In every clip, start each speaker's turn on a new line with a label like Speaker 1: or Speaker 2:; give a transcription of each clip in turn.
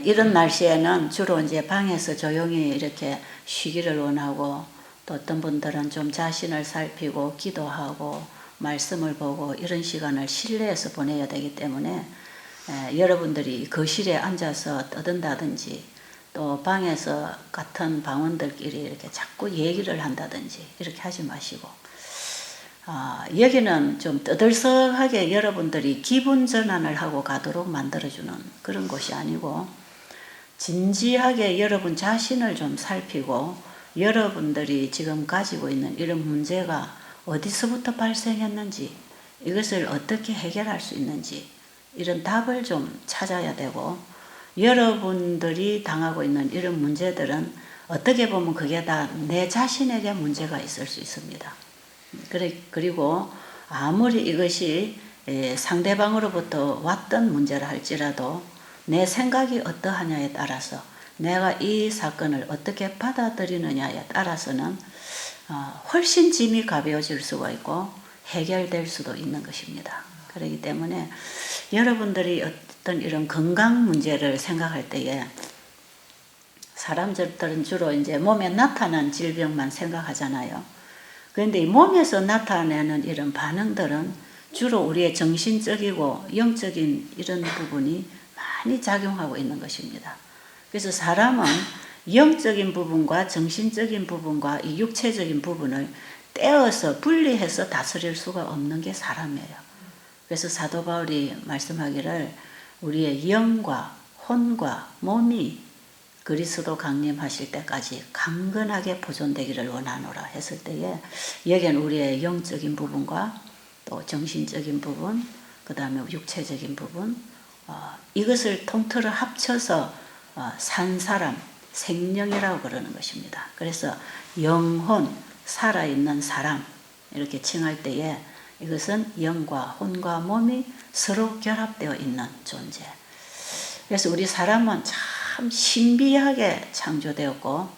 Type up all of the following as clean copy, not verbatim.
Speaker 1: 이런 날씨에는 주로 이제 방에서 조용히 이렇게 쉬기를 원하고, 또 어떤 분들은 좀 자신을 살피고 기도하고 말씀을 보고 이런 시간을 실내에서 보내야 되기 때문에 여러분들이 거실에 앉아서 떠든다든지 또 방에서 같은 방원들끼리 이렇게 자꾸 얘기를 한다든지 이렇게 하지 마시고, 여기는 좀 떠들썩하게 여러분들이 기분 전환을 하고 가도록 만들어주는 그런 곳이 아니고, 진지하게 여러분 자신을 좀 살피고 여러분들이 지금 가지고 있는 이런 문제가 어디서부터 발생했는지, 이것을 어떻게 해결할 수 있는지 이런 답을 좀 찾아야 되고, 여러분들이 당하고 있는 이런 문제들은 어떻게 보면 그게 다 내 자신에게 문제가 있을 수 있습니다. 그리고 아무리 이것이 상대방으로부터 왔던 문제라 할지라도 내 생각이 어떠하냐에 따라서, 내가 이 사건을 어떻게 받아들이느냐에 따라서는 훨씬 짐이 가벼워질 수가 있고 해결될 수도 있는 것입니다. 그렇기 때문에 여러분들이 어떤 이런 건강 문제를 생각할 때에, 사람들은 주로 이제 몸에 나타난 질병만 생각하잖아요. 그런데 이 몸에서 나타내는 이런 반응들은 주로 우리의 정신적이고 영적인 이런 부분이 많이 작용하고 있는 것입니다. 그래서 사람은 영적인 부분과 정신적인 부분과 이 육체적인 부분을 떼어서 분리해서 다스릴 수가 없는 게 사람이에요. 그래서 사도 바울이 말씀하기를 우리의 영과 혼과 몸이 그리스도 강림하실 때까지 강건하게 보존되기를 원하노라 했을 때에, 여기는 우리의 영적인 부분과 또 정신적인 부분, 그 다음에 육체적인 부분, 이것을 통틀어 합쳐서 산 사람, 생명이라고 그러는 것입니다. 그래서 영혼, 살아있는 사람 이렇게 칭할 때에 이것은 영과 혼과 몸이 서로 결합되어 있는 존재. 그래서 우리 사람은 참 신비하게 창조되었고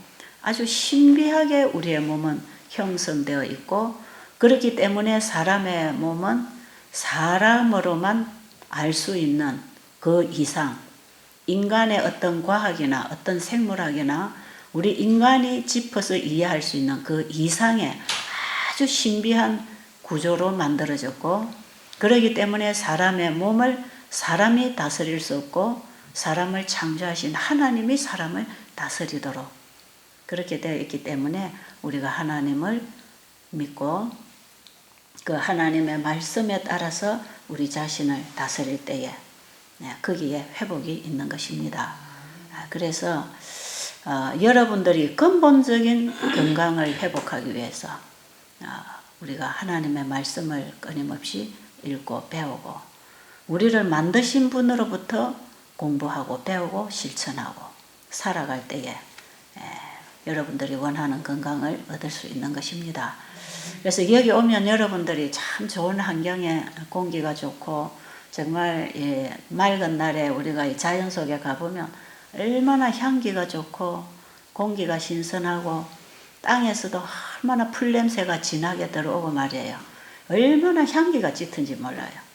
Speaker 1: 아주 신비하게 우리의 몸은 형성되어 있고, 그렇기 때문에 사람의 몸은 사람으로만 알 수 있는 그 이상, 인간의 어떤 과학이나 어떤 생물학이나 우리 인간이 짚어서 이해할 수 있는 그 이상의 아주 신비한 구조로 만들어졌고, 그렇기 때문에 사람의 몸을 사람이 다스릴 수 없고 사람을 창조하신 하나님이 사람을 다스리도록 그렇게 되어 있기 때문에 우리가 하나님을 믿고 그 하나님의 말씀에 따라서 우리 자신을 다스릴 때에 거기에 회복이 있는 것입니다. 그래서 여러분들이 근본적인 건강을 회복하기 위해서 우리가 하나님의 말씀을 끊임없이 읽고 배우고, 우리를 만드신 분으로부터 공부하고 배우고 실천하고 살아갈 때에 여러분들이 원하는 건강을 얻을 수 있는 것입니다. 그래서 여기 오면 여러분들이 참 좋은 환경에 공기가 좋고, 정말 맑은 날에 우리가 이 자연 속에 가보면 얼마나 향기가 좋고 공기가 신선하고 땅에서도 얼마나 풀냄새가 진하게 들어오고 말이에요. 얼마나 향기가 짙은지 몰라요.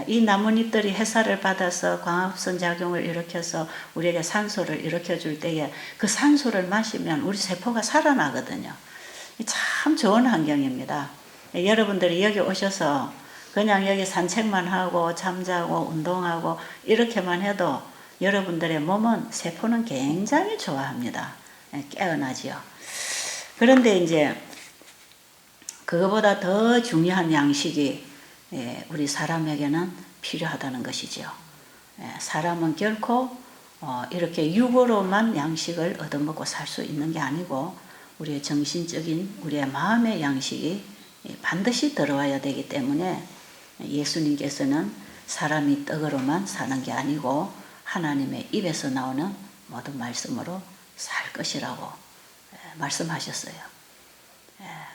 Speaker 1: 이 나뭇잎들이 햇살을 받아서 광합성 작용을 일으켜서 우리에게 산소를 일으켜줄 때에 그 산소를 마시면 우리 세포가 살아나거든요. 참 좋은 환경입니다. 여러분들이 여기 오셔서 그냥 여기 산책만 하고 잠자고 운동하고 이렇게만 해도 여러분들의 몸은, 세포는 굉장히 좋아합니다. 깨어나지요. 그런데 이제 그거보다 더 중요한 양식이 우리 사람에게는 필요하다는 것이죠. 사람은 결코 이렇게 육으로만 양식을 얻어먹고 살 수 있는 게 아니고 우리의 정신적인, 우리의 마음의 양식이 반드시 들어와야 되기 때문에 예수님께서는 사람이 떡으로만 사는 게 아니고 하나님의 입에서 나오는 모든 말씀으로 살 것이라고 말씀하셨어요.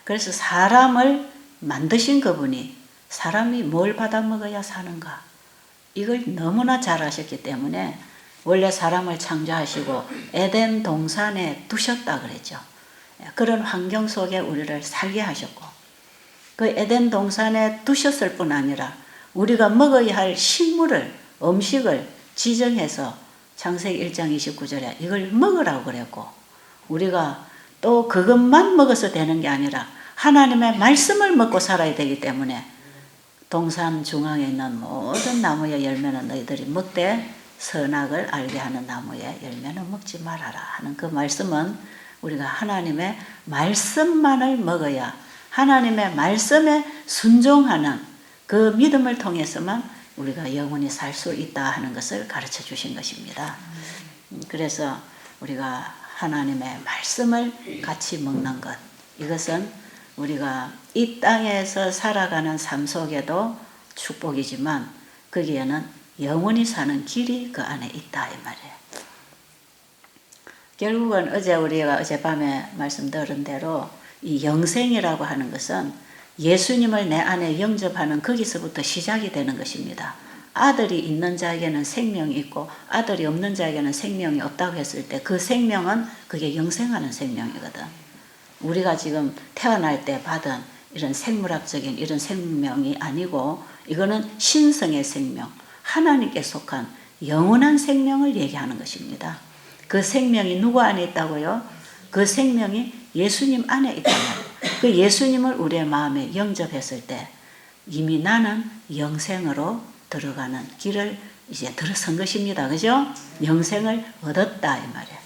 Speaker 1: 그래서 사람을 만드신 그분이 사람이 뭘 받아먹어야 사는가, 이걸 너무나 잘 아셨기 때문에 원래 사람을 창조하시고 에덴 동산에 두셨다 그랬죠. 그런 환경 속에 우리를 살게 하셨고, 그 에덴 동산에 두셨을 뿐 아니라 우리가 먹어야 할 식물을, 음식을 지정해서 창세기 1장 29절에 이걸 먹으라고 그랬고, 우리가 또 그것만 먹어서 되는 게 아니라 하나님의 말씀을 먹고 살아야 되기 때문에 동산 중앙에 있는 모든 나무의 열매는 너희들이 먹되 선악을 알게 하는 나무의 열매는 먹지 말아라 하는 그 말씀은 우리가 하나님의 말씀만을 먹어야, 하나님의 말씀에 순종하는 그 믿음을 통해서만 우리가 영원히 살 수 있다 하는 것을 가르쳐 주신 것입니다. 그래서 우리가 하나님의 말씀을 같이 먹는 것, 이것은 우리가 이 땅에서 살아가는 삶 속에도 축복이지만 거기에는 영원히 사는 길이 그 안에 있다 이 말이에요. 결국은 우리가 어젯밤에 말씀 들은 대로 이 영생이라고 하는 것은 예수님을 내 안에 영접하는 거기서부터 시작이 되는 것입니다. 아들이 있는 자에게는 생명이 있고 아들이 없는 자에게는 생명이 없다고 했을 때 그 생명은 그게 영생하는 생명이거든. 우리가 지금 태어날 때 받은 이런 생물학적인 이런 생명이 아니고 이거는 신성의 생명, 하나님께 속한 영원한 생명을 얘기하는 것입니다. 그 생명이 누구 안에 있다고요? 그 생명이 예수님 안에 있단 말이에요. 그 예수님을 우리의 마음에 영접했을 때 이미 나는 영생으로 들어가는 길을 이제 들어선 것입니다. 그죠? 영생을 얻었다 이 말이에요.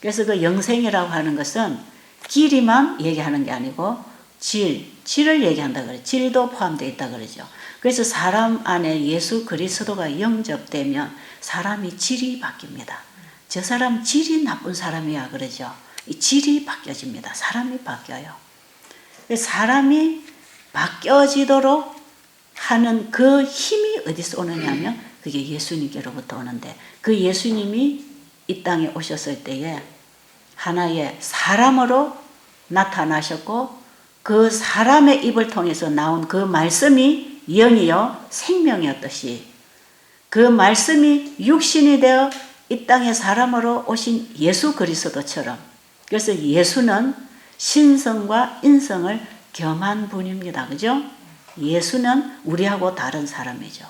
Speaker 1: 그래서 그 영생이라고 하는 것은 길이만 얘기하는 게 아니고 질을 얘기한다 그래요. 질도 포함되어 있다 그러죠. 그래서 사람 안에 예수 그리스도가 영접되면 사람이 질이 바뀝니다. 저 사람 질이 나쁜 사람이야 그러죠. 이 질이 바뀌어집니다. 사람이 바뀌어요. 사람이 바뀌어지도록 하는 그 힘이 어디서 오느냐 하면 그게 예수님께로부터 오는데, 그 예수님이 이 땅에 오셨을 때에 하나의 사람으로 나타나셨고 그 사람의 입을 통해서 나온 그 말씀이 영이요 생명이었듯이 그 말씀이 육신이 되어 이 땅에 사람으로 오신 예수 그리스도처럼, 그래서 예수는 신성과 인성을 겸한 분입니다. 그죠? 예수는 우리하고 다른 사람이죠.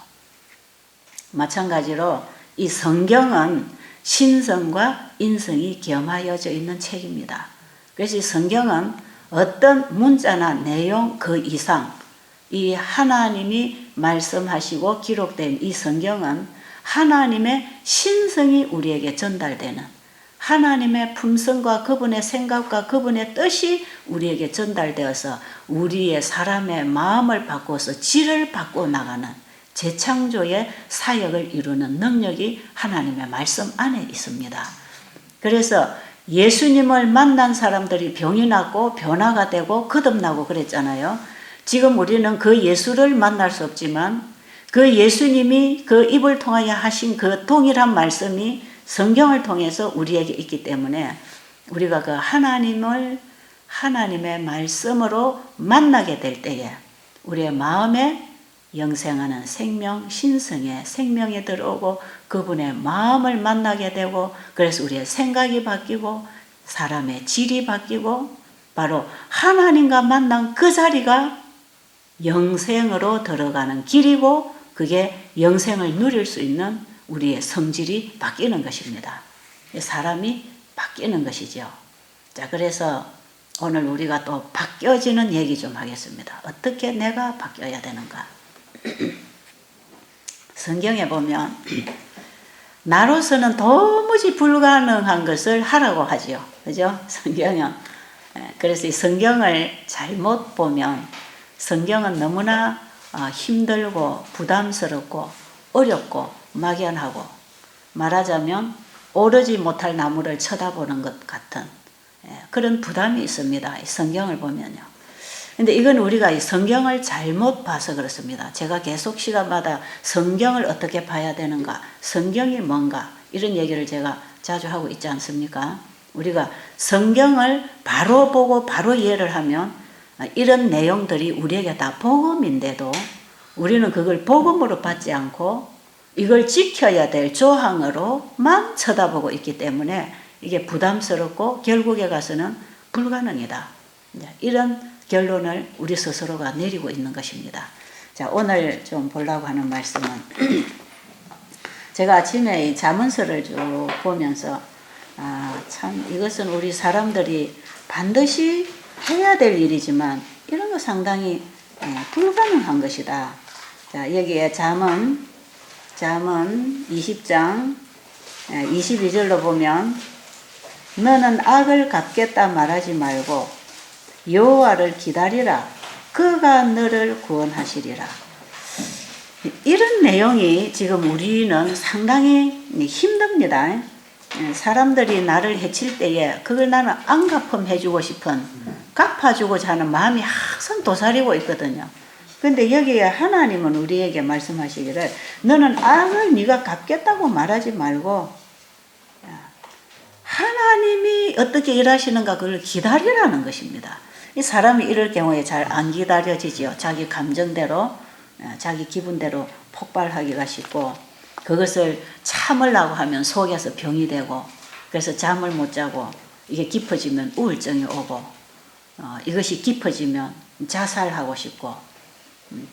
Speaker 1: 마찬가지로 이 성경은 신성과 인성이 겸하여져 있는 책입니다. 그래서 이 성경은 어떤 문자나 내용 그 이상 이 하나님이 말씀하시고 기록된 이 성경은 하나님의 신성이 우리에게 전달되는, 하나님의 품성과 그분의 생각과 그분의 뜻이 우리에게 전달되어서 우리의 사람의 마음을 바꿔서 질을 바꿔 나가는 재창조의 사역을 이루는 능력이 하나님의 말씀 안에 있습니다. 그래서 예수님을 만난 사람들이 병이 났고 변화가 되고 거듭나고 그랬잖아요. 지금 우리는 그 예수를 만날 수 없지만 그 예수님이 그 입을 통하여 하신 그 동일한 말씀이 성경을 통해서 우리에게 있기 때문에 우리가 그 하나님의 말씀으로 만나게 될 때에 우리의 마음에 영생하는 생명, 신성의 생명이 들어오고 그분의 마음을 만나게 되고, 그래서 우리의 생각이 바뀌고 사람의 질이 바뀌고 바로 하나님과 만난 그 자리가 영생으로 들어가는 길이고 그게 영생을 누릴 수 있는 우리의 성질이 바뀌는 것입니다. 사람이 바뀌는 것이죠. 자, 그래서 오늘 우리가 또 바뀌어지는 얘기 좀 하겠습니다. 어떻게 내가 바뀌어야 되는가? 성경에 보면 나로서는 도무지 불가능한 것을 하라고 하죠. 그죠? 성경은. 그래서 이 성경을 잘못 보면 성경은 너무나 힘들고 부담스럽고 어렵고 막연하고, 말하자면 오르지 못할 나무를 쳐다보는 것 같은 그런 부담이 있습니다. 성경을 보면요. 근데 이건 우리가 이 성경을 잘못 봐서 그렇습니다. 제가 계속 시간마다 성경을 어떻게 봐야 되는가, 성경이 뭔가 이런 얘기를 제가 자주 하고 있지 않습니까? 우리가 성경을 바로 보고 바로 이해를 하면 이런 내용들이 우리에게 다 복음인데도 우리는 그걸 복음으로 받지 않고 이걸 지켜야 될 조항으로만 쳐다보고 있기 때문에 이게 부담스럽고 결국에 가서는 불가능이다. 이런 결론을 우리 스스로가 내리고 있는 것입니다. 자, 오늘 좀 보려고 하는 말씀은 제가 아침에 이 잠언서를 쭉 보면서 참 이것은 우리 사람들이 반드시 해야 될 일이지만 이런 거 상당히 불가능한 것이다. 자, 여기에 잠언 20장 22절로 보면 너는 악을 갚겠다 말하지 말고 여호와를 기다리라. 그가 너를 구원하시리라. 이런 내용이 지금 우리는 상당히 힘듭니다. 사람들이 나를 해칠 때에 그걸 나는 안 갚음해주고 싶은, 갚아주고자 하는 마음이 항상 도사리고 있거든요. 근데 여기에 하나님은 우리에게 말씀하시기를 너는 악을 네가 갚겠다고 말하지 말고 하나님이 어떻게 일하시는가 그걸 기다리라는 것입니다. 이 사람이 이럴 경우에 잘 안 기다려지죠. 자기 감정대로 자기 기분대로 폭발하기가 쉽고 그것을 참으려고 하면 속에서 병이 되고 그래서 잠을 못 자고 이게 깊어지면 우울증이 오고 이것이 깊어지면 자살하고 싶고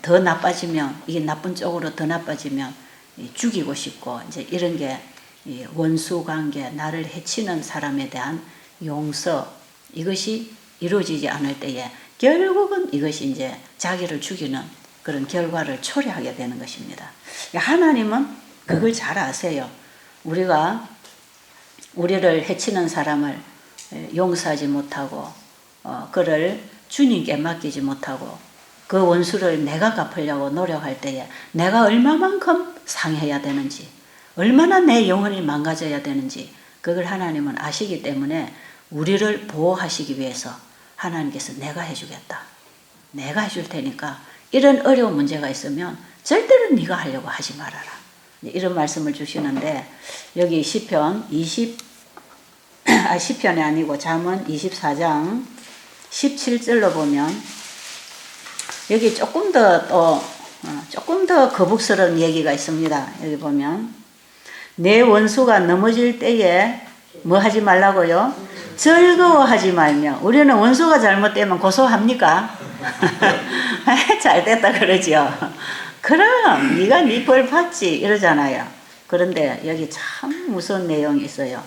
Speaker 1: 더 나빠지면 이게 나쁜 쪽으로 더 나빠지면 죽이고 싶고 이제 이런 게 원수 관계 나를 해치는 사람에 대한 용서 이것이 이루어지지 않을 때에 결국은 이것이 이제 자기를 죽이는 그런 결과를 초래하게 되는 것입니다. 하나님은 그걸 잘 아세요. 우리가 우리를 해치는 사람을 용서하지 못하고 그를 주님께 맡기지 못하고 그 원수를 내가 갚으려고 노력할 때에 내가 얼마만큼 상해야 되는지 얼마나 내 영혼이 망가져야 되는지 그걸 하나님은 아시기 때문에 우리를 보호하시기 위해서 하나님께서 내가 해주겠다. 내가 해줄 테니까 이런 어려운 문제가 있으면 절대로 네가 하려고 하지 말아라. 이런 말씀을 주시는데 여기 시편 10편이 아니고 잠언 24장 17절로 보면 여기 조금 더 거북스러운 얘기가 있습니다. 여기 보면 내 원수가 넘어질 때에 뭐 하지 말라고요? 즐거워하지 말며. 우리는 원수가 잘못되면 고소합니까? 잘 됐다 그러죠. 그럼 네가 네 벌 받지 이러잖아요. 그런데 여기 참 무서운 내용이 있어요.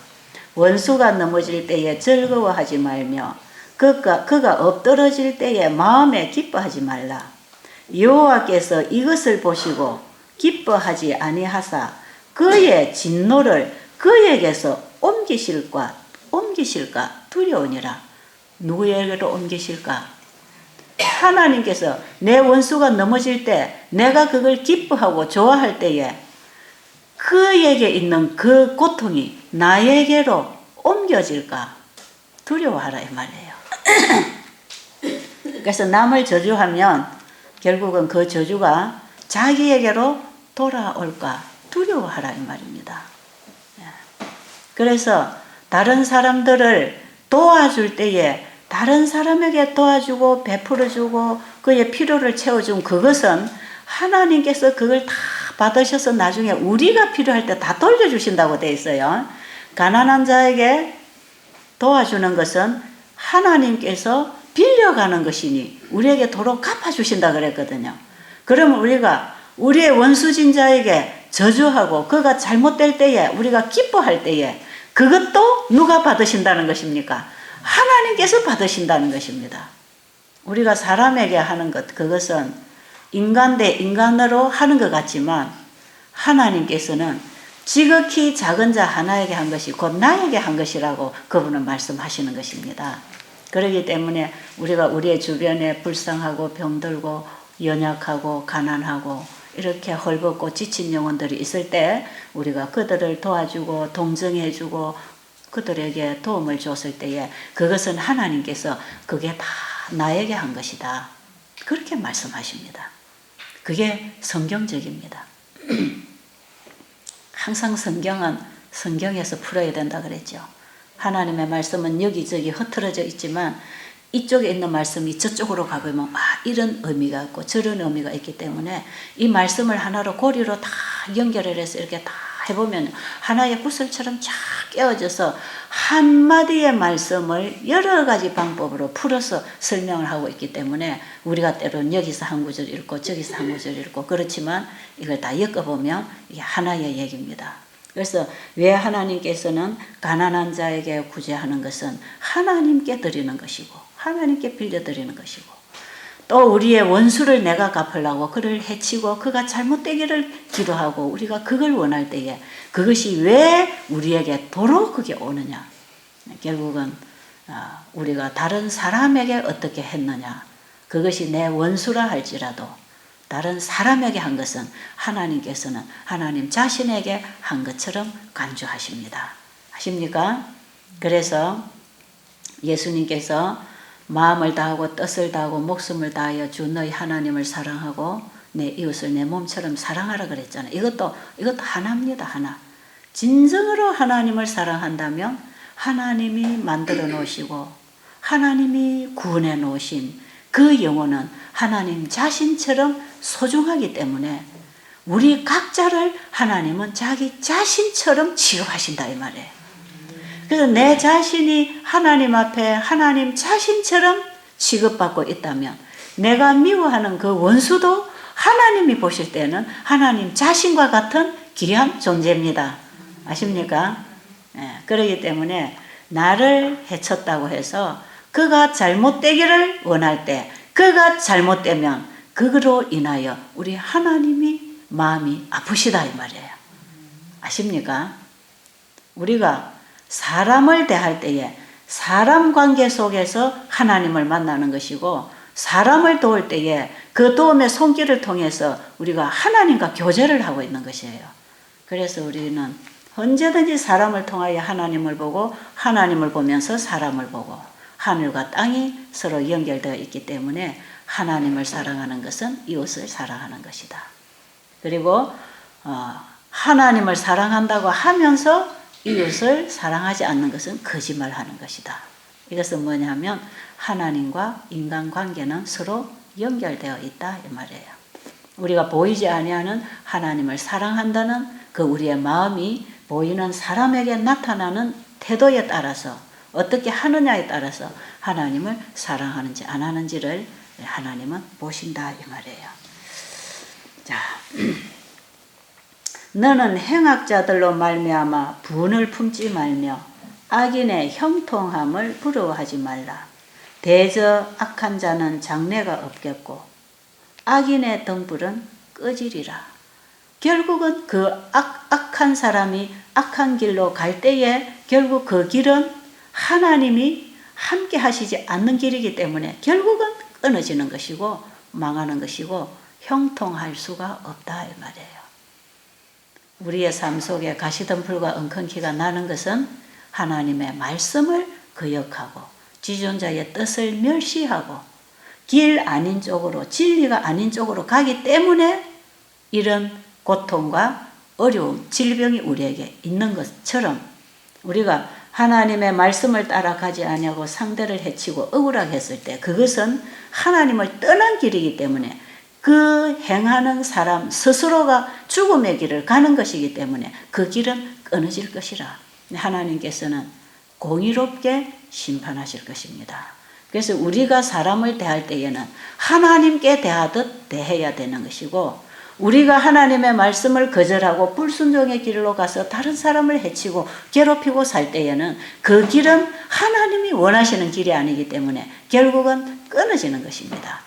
Speaker 1: 원수가 넘어질 때에 즐거워하지 말며 그가 엎드러질 때에 마음에 기뻐하지 말라. 여호와께서 이것을 보시고 기뻐하지 아니하사 그의 진노를 그에게서 옮기실까 두려우니라. 누구에게로 옮기실까? 하나님께서 내 원수가 넘어질 때 내가 그걸 기뻐하고 좋아할 때에 그에게 있는 그 고통이 나에게로 옮겨질까 두려워하라 이 말이에요. 그래서 남을 저주하면 결국은 그 저주가 자기에게로 돌아올까 두려워하라 이 말입니다. 그래서 다른 사람들을 도와줄 때에 다른 사람에게 도와주고 베풀어주고 그의 필요를 채워준 그것은 하나님께서 그걸 다 받으셔서 나중에 우리가 필요할 때 다 돌려주신다고 돼 있어요. 가난한 자에게 도와주는 것은 하나님께서 빌려가는 것이니 우리에게 도로 갚아주신다 그랬거든요. 그러면 우리가 우리의 원수진 자에게 저주하고 그가 잘못될 때에 우리가 기뻐할 때에 그것도 누가 받으신다는 것입니까? 하나님께서 받으신다는 것입니다. 우리가 사람에게 하는 것 그것은 인간 대 인간으로 하는 것 같지만 하나님께서는 지극히 작은 자 하나에게 한 것이 곧 나에게 한 것이라고 그분은 말씀하시는 것입니다. 그렇기 때문에 우리가 우리의 주변에 불쌍하고 병들고 연약하고 가난하고 이렇게 헐벗고 지친 영혼들이 있을 때 우리가 그들을 도와주고 동정해주고 그들에게 도움을 줬을 때에 그것은 하나님께서 그게 다 나에게 한 것이다. 그렇게 말씀하십니다. 그게 성경적입니다. 항상 성경은 성경에서 풀어야 된다 그랬죠. 하나님의 말씀은 여기저기 흩어져 있지만 이쪽에 있는 말씀이 저쪽으로 가보면 이런 의미가 있고 저런 의미가 있기 때문에 이 말씀을 하나로 고리로 다 연결을 해서 이렇게 다 해보면 하나의 구슬처럼 쫙 깨어져서 한마디의 말씀을 여러 가지 방법으로 풀어서 설명을 하고 있기 때문에 우리가 때로는 여기서 한 구절 읽고 저기서 한 구절 읽고 그렇지만 이걸 다 엮어보면 이게 하나의 얘기입니다. 그래서 왜 하나님께서는 가난한 자에게 구제하는 것은 하나님께 드리는 것이고 하나님께 빌려드리는 것이고 또 우리의 원수를 내가 갚으려고 그를 해치고 그가 잘못되기를 기도하고 우리가 그걸 원할 때에 그것이 왜 우리에게 도로 그게 오느냐. 결국은 우리가 다른 사람에게 어떻게 했느냐. 그것이 내 원수라 할지라도 다른 사람에게 한 것은 하나님께서는 하나님 자신에게 한 것처럼 간주하십니다. 아십니까? 그래서 예수님께서 마음을 다하고 뜻을 다하고 목숨을 다하여 주 너희 하나님을 사랑하고 내 이웃을 내 몸처럼 사랑하라 그랬잖아요. 이것도 하나입니다. 하나. 진정으로 하나님을 사랑한다면 하나님이 만들어 놓으시고 하나님이 구원해 놓으신 그 영혼은 하나님 자신처럼 소중하기 때문에 우리 각자를 하나님은 자기 자신처럼 취급하신다 이 말이에요. 그래서 내 자신이 하나님 앞에 하나님 자신처럼 취급받고 있다면 내가 미워하는 그 원수도 하나님이 보실 때는 하나님 자신과 같은 귀한 존재입니다. 아십니까? 그렇기 때문에 나를 해쳤다고 해서 그가 잘못되기를 원할 때 그가 잘못되면 그거로 인하여 우리 하나님이 마음이 아프시다 이 말이에요. 아십니까? 우리가 사람을 대할 때에 사람 관계 속에서 하나님을 만나는 것이고 사람을 도울 때에 그 도움의 손길을 통해서 우리가 하나님과 교제를 하고 있는 것이에요. 그래서 우리는 언제든지 사람을 통하여 하나님을 보고 하나님을 보면서 사람을 보고 하늘과 땅이 서로 연결되어 있기 때문에 하나님을 사랑하는 것은 이웃을 사랑하는 것이다. 그리고 하나님을 사랑한다고 하면서 이웃을 사랑하지 않는 것은 거짓말하는 것이다. 이것은 뭐냐면 하나님과 인간관계는 서로 연결되어 있다 이 말이에요. 우리가 보이지 아니하는 하나님을 사랑한다는 그 우리의 마음이 보이는 사람에게 나타나는 태도에 따라서 어떻게 하느냐에 따라서 하나님을 사랑하는지 안 하는지를 하나님은 보신다 이 말이에요. 자, 너는 행악자들로 말미암아 분을 품지 말며 악인의 형통함을 부러워하지 말라. 대저 악한 자는 장래가 없겠고 악인의 등불은 꺼지리라. 결국은 그 악한 사람이 악한 길로 갈 때에 결국 그 길은 하나님이 함께 하시지 않는 길이기 때문에 결국은 끊어지는 것이고 망하는 것이고 형통할 수가 없다 이 말이에요. 우리의 삶 속에 가시덤불과 엉겅퀴가 나는 것은 하나님의 말씀을 거역하고 지존자의 뜻을 멸시하고 길 아닌 쪽으로 진리가 아닌 쪽으로 가기 때문에 이런 고통과 어려움, 질병이 우리에게 있는 것처럼 우리가 하나님의 말씀을 따라가지 아니하고 상대를 해치고 억울하게 했을 때 그것은 하나님을 떠난 길이기 때문에 그 행하는 사람 스스로가 죽음의 길을 가는 것이기 때문에 그 길은 끊어질 것이라. 하나님께서는 공의롭게 심판하실 것입니다. 그래서 우리가 사람을 대할 때에는 하나님께 대하듯 대해야 되는 것이고 우리가 하나님의 말씀을 거절하고 불순종의 길로 가서 다른 사람을 해치고 괴롭히고 살 때에는 그 길은 하나님이 원하시는 길이 아니기 때문에 결국은 끊어지는 것입니다.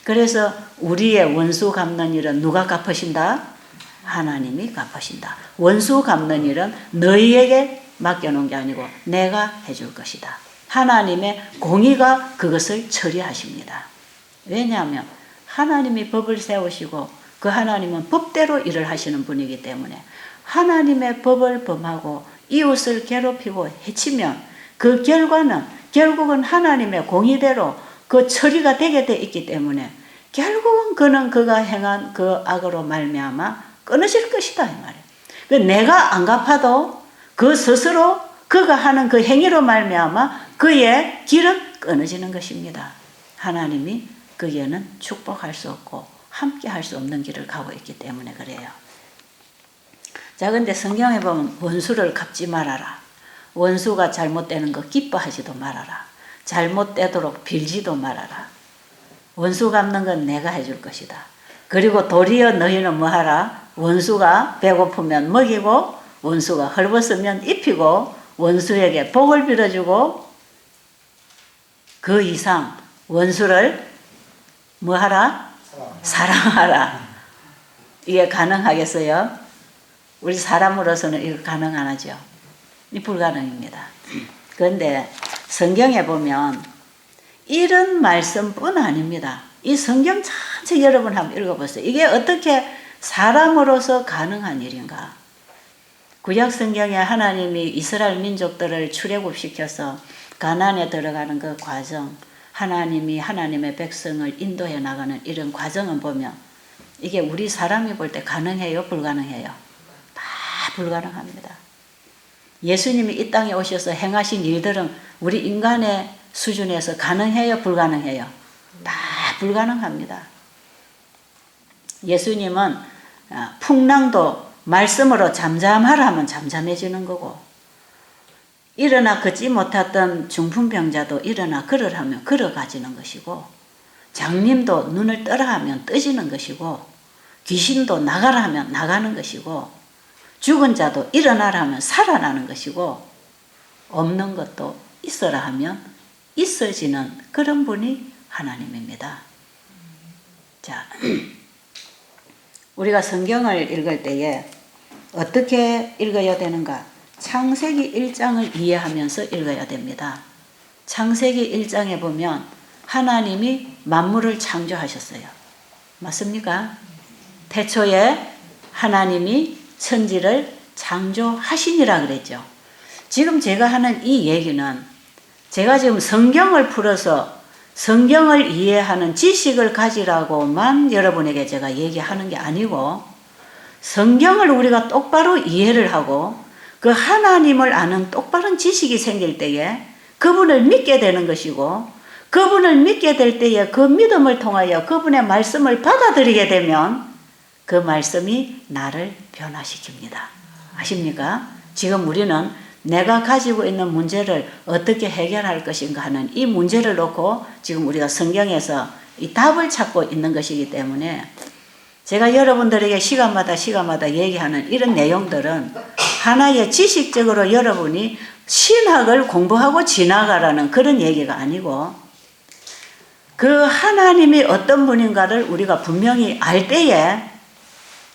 Speaker 1: 그래서 우리의 원수 갚는 일은 누가 갚으신다? 하나님이 갚으신다. 원수 갚는 일은 너희에게 맡겨놓은 게 아니고 내가 해줄 것이다. 하나님의 공의가 그것을 처리하십니다. 왜냐하면 하나님이 법을 세우시고 그 하나님은 법대로 일을 하시는 분이기 때문에 하나님의 법을 범하고 이웃을 괴롭히고 해치면 그 결과는 결국은 하나님의 공의대로 그 처리가 되게 돼 있기 때문에 결국은 그는 그가 행한 그 악으로 말미암아 끊어질 것이다 이 말이에요. 내가 안 갚아도 그 스스로 그가 하는 그 행위로 말미암아 그의 길은 끊어지는 것입니다. 하나님이 그에는 축복할 수 없고 함께 할 수 없는 길을 가고 있기 때문에 그래요. 자, 근데 성경에 보면 원수를 갚지 말아라. 원수가 잘못되는 거 기뻐하지도 말아라. 잘못되도록 빌지도 말아라. 원수 갚는 건 내가 해줄 것이다. 그리고 도리어 너희는 뭐하라? 원수가 배고프면 먹이고 원수가 헐벗으면 입히고 원수에게 복을 빌어주고 그 이상 원수를 뭐하라? 사랑하라. 이게 가능하겠어요? 우리 사람으로서는 이거 가능 안 하죠. 이 불가능입니다. 그런데 성경에 보면 이런 말씀뿐 아닙니다. 이 성경 전체 여러분 한번 읽어보세요. 이게 어떻게 사람으로서 가능한 일인가? 구약 성경에 하나님이 이스라엘 민족들을 출애굽시켜서 가나안에 들어가는 그 과정, 하나님이 하나님의 백성을 인도해 나가는 이런 과정을 보면 이게 우리 사람이 볼 때 가능해요? 불가능해요? 다 불가능합니다. 예수님이 이 땅에 오셔서 행하신 일들은 우리 인간의 수준에서 가능해요? 불가능해요? 다 불가능합니다. 예수님은 풍랑도 말씀으로 잠잠하라 하면 잠잠해지는 거고, 일어나 걷지 못했던 중풍병자도 일어나 걸으라면 걸어가지는 것이고, 장님도 눈을 뜨라 하면 떠지는 것이고, 귀신도 나가라 하면 나가는 것이고, 죽은 자도 일어나라 하면 살아나는 것이고, 없는 것도 있어라 하면 있어지는 그런 분이 하나님입니다. 자, 우리가 성경을 읽을 때에 어떻게 읽어야 되는가? 창세기 1장을 이해하면서 읽어야 됩니다. 창세기 1장에 보면 하나님이 만물을 창조하셨어요. 맞습니까? 태초에 하나님이 천지를 창조하시니라 그랬죠. 지금 제가 하는 이 얘기는 제가 지금 성경을 풀어서 성경을 이해하는 지식을 가지라고만 여러분에게 제가 얘기하는 게 아니고, 성경을 우리가 똑바로 이해를 하고 그 하나님을 아는 똑바른 지식이 생길 때에 그분을 믿게 되는 것이고, 그분을 믿게 될 때에 그 믿음을 통하여 그분의 말씀을 받아들이게 되면 그 말씀이 나를 변화시킵니다. 아십니까? 지금 우리는 내가 가지고 있는 문제를 어떻게 해결할 것인가 하는 이 문제를 놓고 지금 우리가 성경에서 이 답을 찾고 있는 것이기 때문에 제가 여러분들에게 시간마다 얘기하는 이런 내용들은 하나의 지식적으로 여러분이 신학을 공부하고 지나가라는 그런 얘기가 아니고, 그 하나님이 어떤 분인가를 우리가 분명히 알 때에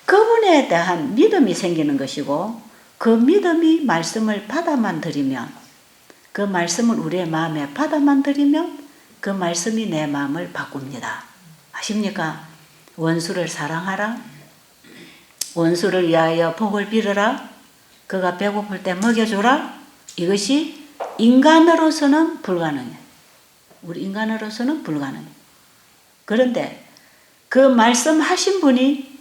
Speaker 1: 그분에 대한 믿음이 생기는 것이고, 그 믿음이 말씀을 받아만 들이면, 그 말씀을 우리의 마음에 받아만 들이면 그 말씀이 내 마음을 바꿉니다. 아십니까? 원수를 사랑하라. 원수를 위하여 복을 빌어라. 그가 배고플 때 먹여주라. 이것이 인간으로서는 불가능해. 우리 인간으로서는 불가능해. 그런데 그 말씀하신 분이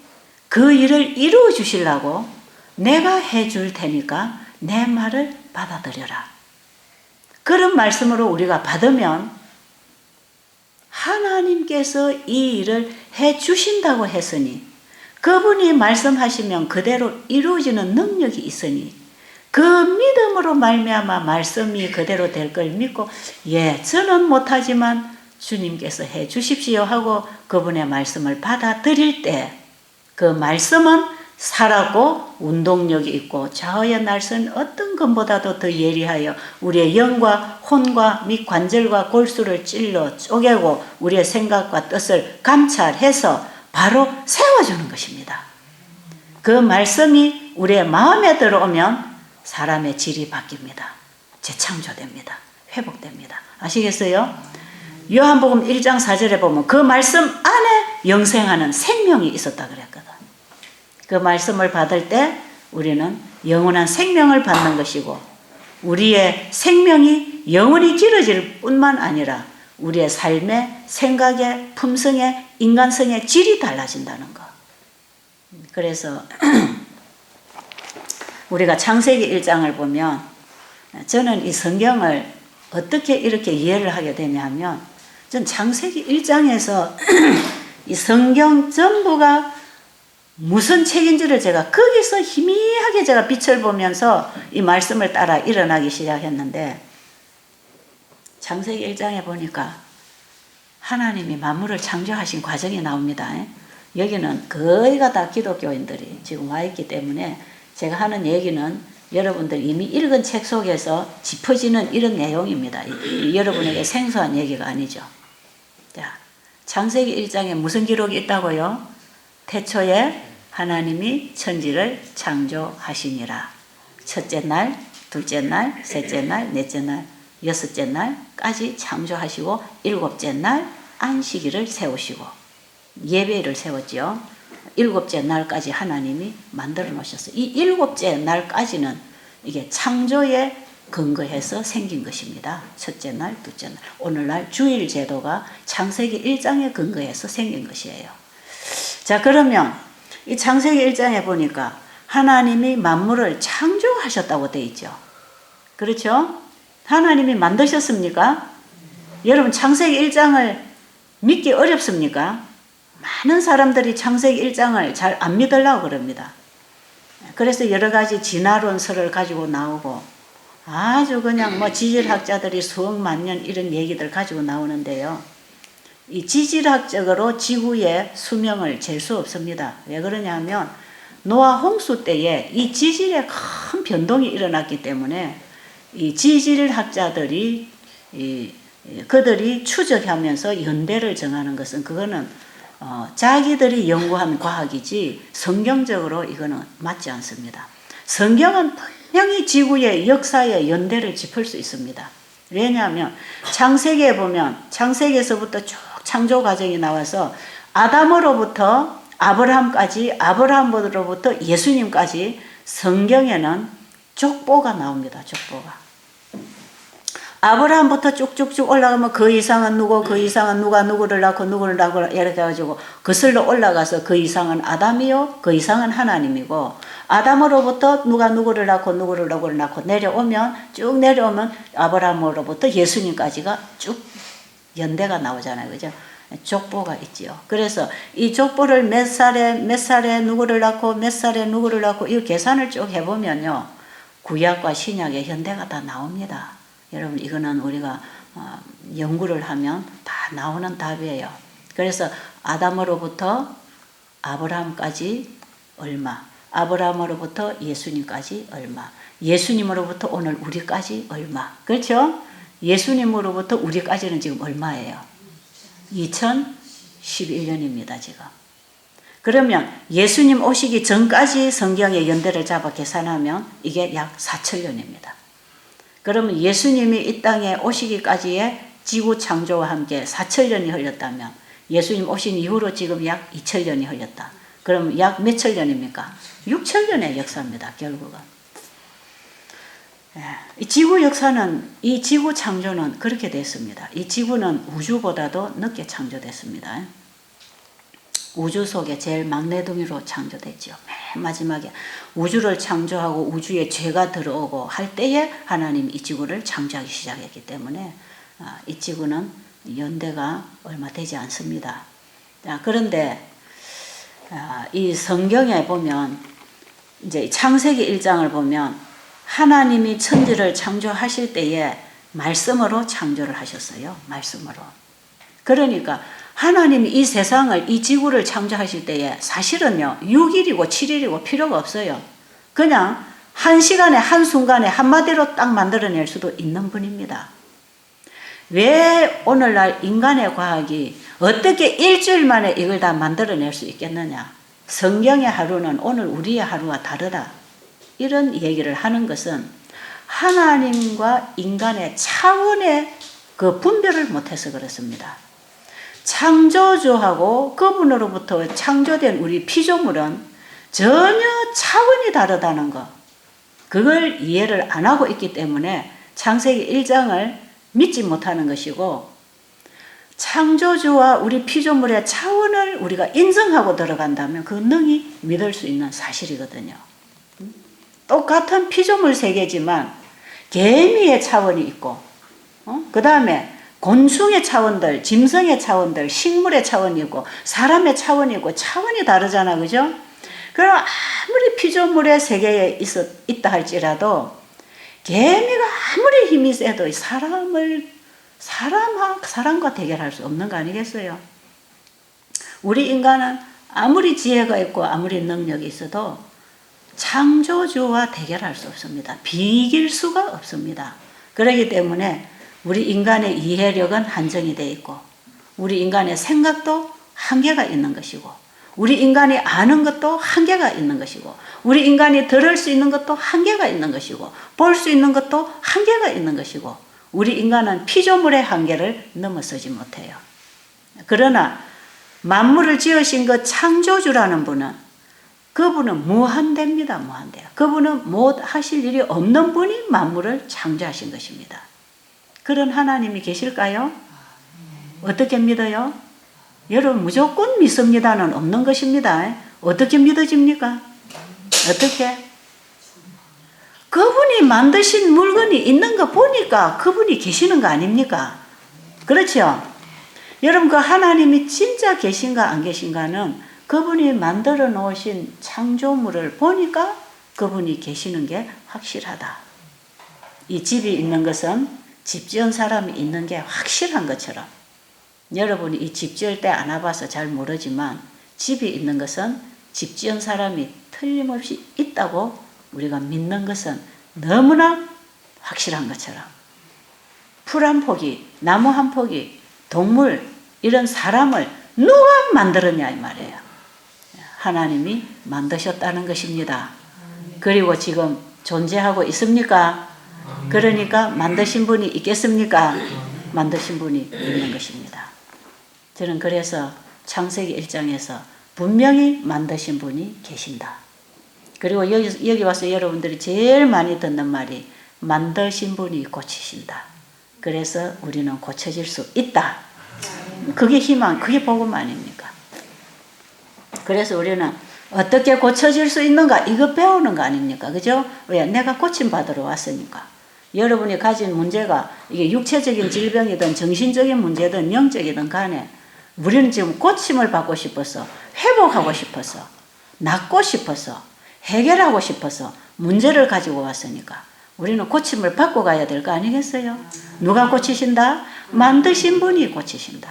Speaker 1: 그 일을 이루어 주시려고 내가 해줄 테니까 내 말을 받아들여라. 그런 말씀으로 우리가 받으면 하나님께서 이 일을 해 주신다고 했으니, 그분이 말씀하시면 그대로 이루어지는 능력이 있으니, 그 믿음으로 말미암아 말씀이 그대로 될 걸 믿고, 예, 저는 못하지만 주님께서 해 주십시오 하고 그분의 말씀을 받아들일 때 그 말씀은 살았고 운동력이 있고 좌우의 날선 어떤 것보다도 더 예리하여 우리의 영과 혼과 및 관절과 골수를 찔러 쪼개고 우리의 생각과 뜻을 감찰해서 바로 세워주는 것입니다. 그 말씀이 우리의 마음에 들어오면 사람의 질이 바뀝니다. 재창조됩니다. 회복됩니다. 아시겠어요? 요한복음 1장 4절에 보면 그 말씀 안에 영생하는 생명이 있었다 그랬거든. 그 말씀을 받을 때 우리는 영원한 생명을 받는 것이고, 우리의 생명이 영원히 길어질 뿐만 아니라 우리의 삶의 생각의 품성의 인간성의 질이 달라진다는 것. 그래서 우리가 창세기 1장을 보면, 저는 이 성경을 어떻게 이렇게 이해를 하게 되냐면, 전 창세기 1장에서 이 성경 전부가 무슨 책인지를 제가 거기서 희미하게 제가 빛을 보면서 이 말씀을 따라 일어나기 시작했는데, 창세기 1장에 보니까 하나님이 만물을 창조하신 과정이 나옵니다. 여기는 거의가 다 기독교인들이 지금 와 있기 때문에 제가 하는 얘기는 여러분들 이미 읽은 책 속에서 짚어지는 이런 내용입니다. 여러분에게 생소한 얘기가 아니죠. 자, 창세기 1장에 무슨 기록이 있다고요? 태초에 하나님이 천지를 창조하시니라. 첫째 날, 둘째 날, 셋째 날, 넷째 날, 여섯째 날까지 창조하시고 일곱째 날 안식일을 세우시고 예배를 세웠죠. 일곱째 날까지 하나님이 만들어 놓으셨어요. 이 일곱째 날까지는 이게 창조에 근거해서 생긴 것입니다. 첫째 날, 둘째 날. 오늘날 주일 제도가 창세기 1장에 근거해서 생긴 것이에요. 자, 그러면 이 창세기 1장에 보니까 하나님이 만물을 창조하셨다고 되어 있죠. 그렇죠? 하나님이 만드셨습니까? 여러분 창세기 1장을 믿기 어렵습니까? 많은 사람들이 창세기 1장을 잘 안 믿으려고 그럽니다. 그래서 여러 가지 진화론설을 가지고 나오고 아주 그냥 뭐 지질학자들이 수억 만년 이런 얘기들 가지고 나오는데요. 이 지질학적으로 지구의 수명을 잴 수 없습니다. 왜 그러냐면 노아 홍수 때에 이 지질에 큰 변동이 일어났기 때문에 이 지질학자들이 그들이 추적하면서 연대를 정하는 것은 그거는 자기들이 연구한 과학이지 성경적으로 이거는 맞지 않습니다. 성경은 분명히 지구의 역사의 연대를 짚을 수 있습니다. 왜냐하면 창세기에 보면 창세기에서부터 쭉 창조 과정이 나와서 아담으로부터 아브라함까지, 아브라함으로부터 예수님까지 성경에는 족보가 나옵니다. 족보가. 아브라함부터 쭉쭉쭉 올라가면 그 이상은 누구, 그 이상은 누가 누구를 낳고 누구를 낳고 이렇게 해가지고 거슬러 올라가서 그 이상은 아담이요, 그 이상은 하나님이고, 아담으로부터 누가 누구를 낳고 누구를 낳고 내려오면 쭉 내려오면 아브라함으로부터 예수님까지가 쭉 연대가 나오잖아요. 그죠? 족보가 있지요. 그래서 이 족보를 몇 살에 누구를 낳고 몇 살에 누구를 낳고 이 계산을 쭉 해보면요. 구약과 신약의 현대가 다 나옵니다. 여러분 이거는 우리가 연구를 하면 다 나오는 답이에요. 그래서 아담으로부터 아브라함까지 얼마, 아브라함으로부터 예수님까지 얼마, 예수님으로부터 오늘 우리까지 얼마. 그렇죠? 예수님으로부터 우리까지는 지금 얼마예요? 2011년입니다. 지금. 그러면 예수님 오시기 전까지 성경의 연대를 잡아 계산하면 이게 약 4,000년입니다. 그러면 예수님이 이 땅에 오시기까지의 지구 창조와 함께 4,000년이 흘렀다면 예수님 오신 이후로 지금 약 2,000년이 흘렀다. 그럼 약 몇천 년입니까? 6,000년의 역사입니다. 결국은. 이 지구 역사는, 이 지구 창조는 그렇게 됐습니다. 이 지구는 우주보다도 늦게 창조됐습니다. 우주 속에 제일 막내둥이로 창조됐죠. 맨 마지막에 우주를 창조하고 우주에 죄가 들어오고 할 때에 하나님이 이 지구를 창조하기 시작했기 때문에 이 지구는 연대가 얼마 되지 않습니다. 그런데 이 성경에 보면 이제 창세기 1장을 보면 하나님이 천지를 창조하실 때에 말씀으로 창조를 하셨어요. 말씀으로. 그러니까 하나님이 이 세상을, 이 지구를 창조하실 때에 사실은요, 6일이고 7일이고 필요가 없어요. 그냥 한 시간에, 한 순간에 한마디로 딱 만들어낼 수도 있는 분입니다. 왜 오늘날 인간의 과학이 어떻게 일주일 만에 이걸 다 만들어낼 수 있겠느냐? 성경의 하루는 오늘 우리의 하루와 다르다. 이런 얘기를 하는 것은 하나님과 인간의 차원의 그 분별을 못해서 그렇습니다. 창조주하고 그분으로부터 창조된 우리 피조물은 전혀 차원이 다르다는 것. 그걸 이해를 안 하고 있기 때문에 창세기 1장을 믿지 못하는 것이고, 창조주와 우리 피조물의 차원을 우리가 인정하고 들어간다면 그 능히 믿을 수 있는 사실이거든요. 똑같은 피조물 세계지만 개미의 차원이 있고, 그 다음에 곤충의 차원들, 짐승의 차원들, 식물의 차원이 있고, 사람의 차원이 있고, 차원이 다르잖아, 그죠? 그럼 아무리 피조물의 세계에 있다 할지라도 개미가 아무리 힘이 세도 사람과 대결할 수 없는 거 아니겠어요? 우리 인간은 아무리 지혜가 있고 아무리 능력이 있어도 창조주와 대결할 수 없습니다. 비길 수가 없습니다. 그렇기 때문에 우리 인간의 이해력은 한정이 되어 있고 우리 인간의 생각도 한계가 있는 것이고 우리 인간이 아는 것도 한계가 있는 것이고 우리 인간이 들을 수 있는 것도 한계가 있는 것이고 볼 수 있는 것도 한계가 있는 것이고 우리 인간은 피조물의 한계를 넘어서지 못해요. 그러나 만물을 지으신 그 창조주라는 분은 그분은 무한대입니다. 무한대요. 그분은 못 하실 일이 없는 분이 만물을 창조하신 것입니다. 그런 하나님이 계실까요? 어떻게 믿어요? 여러분 무조건 믿습니다는 없는 것입니다. 어떻게 믿어집니까? 어떻게? 그분이 만드신 물건이 있는 거 보니까 그분이 계시는 거 아닙니까? 그렇죠? 여러분 그 하나님이 진짜 계신가 안 계신가는 그분이 만들어 놓으신 창조물을 보니까 그분이 계시는 게 확실하다. 이 집이 있는 것은 집 지은 사람이 있는 게 확실한 것처럼 여러분이 이 집 지을 때 안 와봐서 잘 모르지만 집이 있는 것은 집 지은 사람이 틀림없이 있다고 우리가 믿는 것은 너무나 확실한 것처럼 풀 한 포기, 나무 한 포기, 동물, 이런 사람을 누가 만들었냐 이 말이에요. 하나님이 만드셨다는 것입니다. 그리고 지금 존재하고 있습니까? 그러니까 만드신 분이 있겠습니까? 만드신 분이 있는 것입니다. 저는 그래서 창세기 1장에서 분명히 만드신 분이 계신다. 그리고 여기 와서 여러분들이 제일 많이 듣는 말이 만드신 분이 고치신다. 그래서 우리는 고쳐질 수 있다. 그게 희망, 그게 복음 아닙니까? 그래서 우리는 어떻게 고쳐질 수 있는가 이거 배우는 거 아닙니까? 그죠? 왜? 내가 고침받으러 왔으니까. 여러분이 가진 문제가 이게 육체적인 질병이든 정신적인 문제든 영적이든 간에 우리는 지금 고침을 받고 싶어서 회복하고 싶어서 낫고 싶어서 해결하고 싶어서 문제를 가지고 왔으니까 우리는 고침을 받고 가야 될 거 아니겠어요? 누가 고치신다? 만드신 분이 고치신다.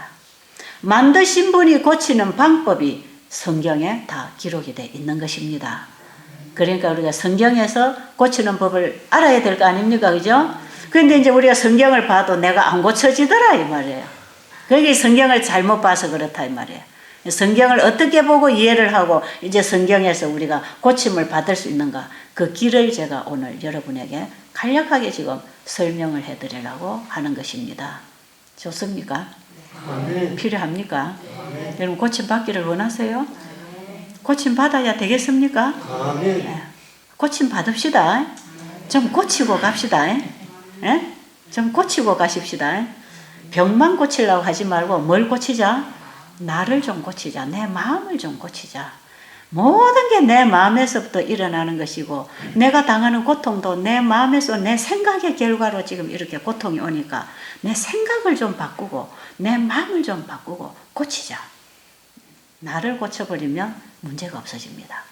Speaker 1: 만드신 분이 고치는 방법이 성경에 다 기록이 되어 있는 것입니다. 그러니까 우리가 성경에서 고치는 법을 알아야 될 거 아닙니까? 그죠? 그런데 이제 우리가 성경을 봐도 내가 안 고쳐지더라 이 말이에요. 그게 성경을 잘못 봐서 그렇다 이 말이에요. 성경을 어떻게 보고 이해를 하고 이제 성경에서 우리가 고침을 받을 수 있는가 그 길을 제가 오늘 여러분에게 간략하게 지금 설명을 해드리려고 하는 것입니다. 좋습니까? 네. 필요합니까? 네. 여러분 고침 받기를 원하세요? 네. 고침 받아야 되겠습니까? 네. 고침 받읍시다. 좀 고치고 갑시다. 네? 좀 고치고 가십시다. 병만 고치려고 하지 말고 뭘 고치자? 나를 좀 고치자. 내 마음을 좀 고치자. 모든 게 내 마음에서부터 일어나는 것이고 내가 당하는 고통도 내 마음에서 내 생각의 결과로 지금 이렇게 고통이 오니까 내 생각을 좀 바꾸고 내 마음을 좀 바꾸고 고치자. 나를 고쳐버리면 문제가 없어집니다.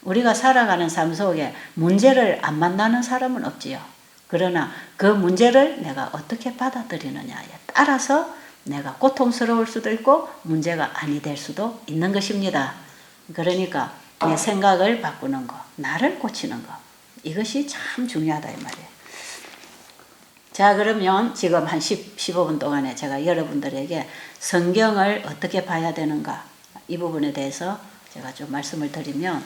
Speaker 1: 우리가 살아가는 삶 속에 문제를 안 만나는 사람은 없지요. 그러나 그 문제를 내가 어떻게 받아들이느냐에 따라서 내가 고통스러울 수도 있고 문제가 아니 될 수도 있는 것입니다. 그러니까 내 생각을 바꾸는 거, 나를 고치는 거 이것이 참 중요하다 이 말이에요. 자 그러면 지금 한 15분 동안에 제가 여러분들에게 성경을 어떻게 봐야 되는가 이 부분에 대해서 제가 좀 말씀을 드리면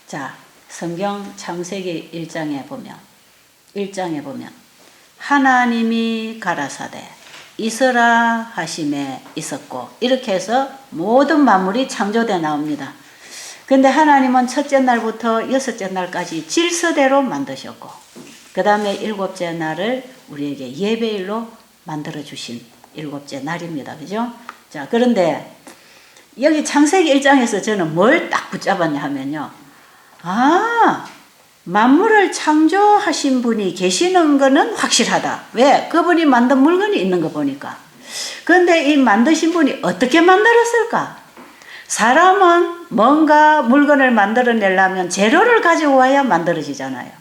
Speaker 1: 자 성경 창세기 1장에 보면 하나님이 가라사대 있으라 하심에 있었고 이렇게 해서 모든 만물이 창조되어 나옵니다. 근데 하나님은 첫째 날부터 여섯째 날까지 질서대로 만드셨고 그 다음에 일곱째 날을 우리에게 예배일로 만들어 주신 일곱째 날입니다. 그죠? 자 그런데 여기 창세기 1장에서 저는 뭘 딱 붙잡았냐 하면요. 만물을 창조하신 분이 계시는 거는 확실하다. 왜? 그분이 만든 물건이 있는 거 보니까. 그런데 이 만드신 분이 어떻게 만들었을까? 사람은 뭔가 물건을 만들어내려면 재료를 가지고 와야 만들어지잖아요.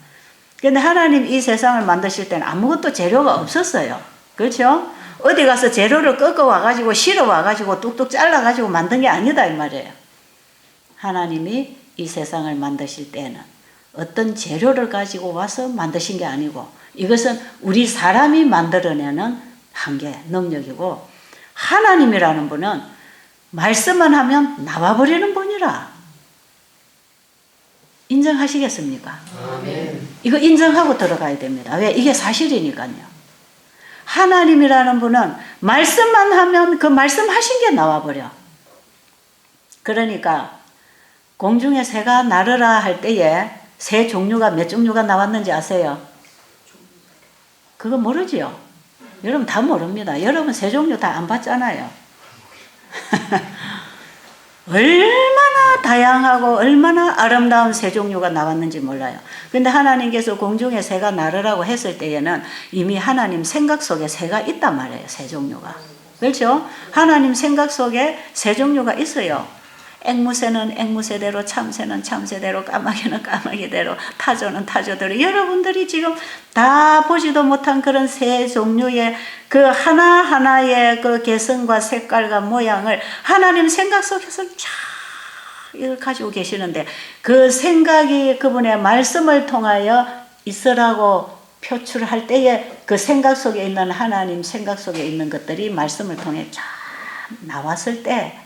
Speaker 1: 근데 하나님 이 세상을 만드실 때는 아무것도 재료가 없었어요. 그렇죠? 어디 가서 재료를 꺾어 와가지고 실어 와가지고 뚝뚝 잘라가지고 만든 게 아니다 이 말이에요. 하나님이 이 세상을 만드실 때는 어떤 재료를 가지고 와서 만드신 게 아니고 이것은 우리 사람이 만들어내는 한계, 능력이고 하나님이라는 분은 말씀만 하면 나와버리는 분이라. 인정하시겠습니까?
Speaker 2: 아멘.
Speaker 1: 이거 인정하고 들어가야 됩니다. 왜? 이게 사실이니까요. 하나님이라는 분은 말씀만 하면 그 말씀하신 게 나와버려. 그러니까 공중에 새가 날으라 할 때에 새 종류가 몇 종류가 나왔는지 아세요? 그거 모르지요? 여러분 다 모릅니다. 여러분 새 종류 다 안 봤잖아요. 얼마나 다양하고 얼마나 아름다운 새 종류가 나왔는지 몰라요. 근데 하나님께서 공중에 새가 날으라고 했을 때에는 이미 하나님 생각 속에 새가 있단 말이에요. 새 종류가. 그렇죠? 하나님 생각 속에 새 종류가 있어요. 앵무새는 앵무새대로, 참새는 참새대로, 까마귀는 까마귀대로, 타조는 타조대로. 여러분들이 지금 다 보지도 못한 그런 새 종류의 그 하나하나의 그 개성과 색깔과 모양을 하나님 생각 속에서 쫙 이걸 가지고 계시는데 그 생각이 그분의 말씀을 통하여 있으라고 표출할 때에 그 생각 속에 있는 하나님 생각 속에 있는 것들이 말씀을 통해 쫙 나왔을 때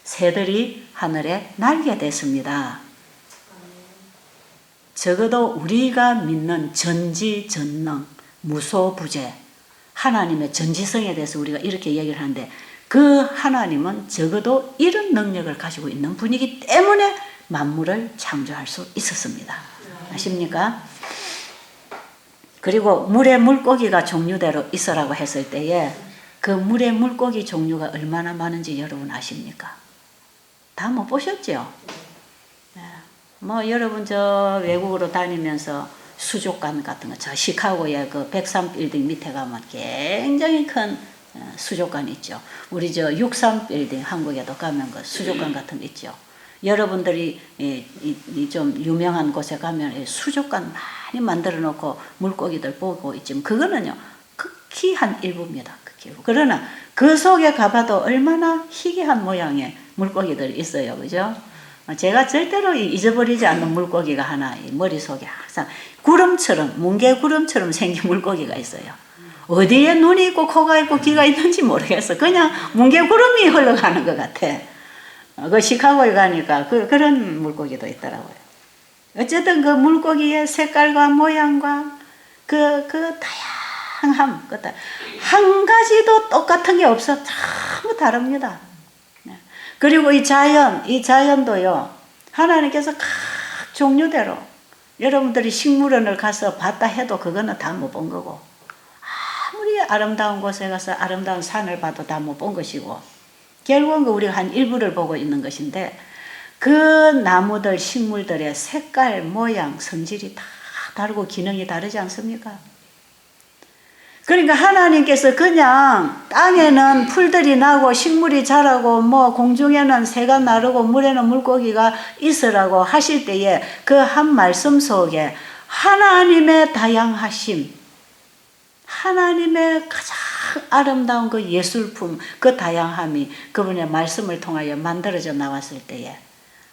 Speaker 1: 새들이 하늘에 날게 됐습니다. 적어도 우리가 믿는 전지전능, 무소부재, 하나님의 전지성에 대해서 우리가 이렇게 얘기를 하는데 그 하나님은 적어도 이런 능력을 가지고 있는 분이기 때문에 만물을 창조할 수 있었습니다. 아십니까? 그리고 물에 물고기가 종류대로 있으라고 했을 때에 그 물에 물고기 종류가 얼마나 많은지 여러분 아십니까? 다 못 보셨죠? 뭐 여러분 저 외국으로 다니면서 수족관 같은 거, 저 시카고의 그 103빌딩 밑에 가면 굉장히 큰 수족관 있죠. 우리 저 63빌딩 한국에도 가면 그 수족관 같은 거 있죠. 여러분들이 좀 유명한 곳에 가면 수족관 많이 만들어 놓고 물고기들 보고 있지만 그거는요 극히 한 일부입니다. 극히 일부. 그러나 그 속에 가봐도 얼마나 희귀한 모양의 물고기들이 있어요. 그죠? 제가 절대로 잊어버리지 않는 물고기가 하나 머릿속에 항상 구름처럼 뭉게 구름처럼 생긴 물고기가 있어요. 어디에 눈이 있고 코가 있고 귀가 있는지 모르겠어. 그냥 뭉게 구름이 흘러가는 것 같아. 그 시카고에 가니까 그런 물고기도 있더라고요. 어쨌든 그 물고기의 색깔과 모양과 그 다양함, 한 가지도 똑같은 게 없어. 전부 다릅니다. 그리고 이 자연도요, 하나님께서 각 종류대로 여러분들이 식물원을 가서 봤다 해도 그거는 다 못 본 거고, 아무리 아름다운 곳에 가서 아름다운 산을 봐도 다 못 본 것이고, 결국은 우리가 한 일부를 보고 있는 것인데, 그 나무들, 식물들의 색깔, 모양, 성질이 다 다르고 기능이 다르지 않습니까? 그러니까 하나님께서 그냥 땅에는 풀들이 나고 식물이 자라고 뭐 공중에는 새가 나르고 물에는 물고기가 있으라고 하실 때에 그 한 말씀 속에 하나님의 다양하심, 하나님의 가장 아름다운 그 예술품, 그 다양함이 그분의 말씀을 통하여 만들어져 나왔을 때에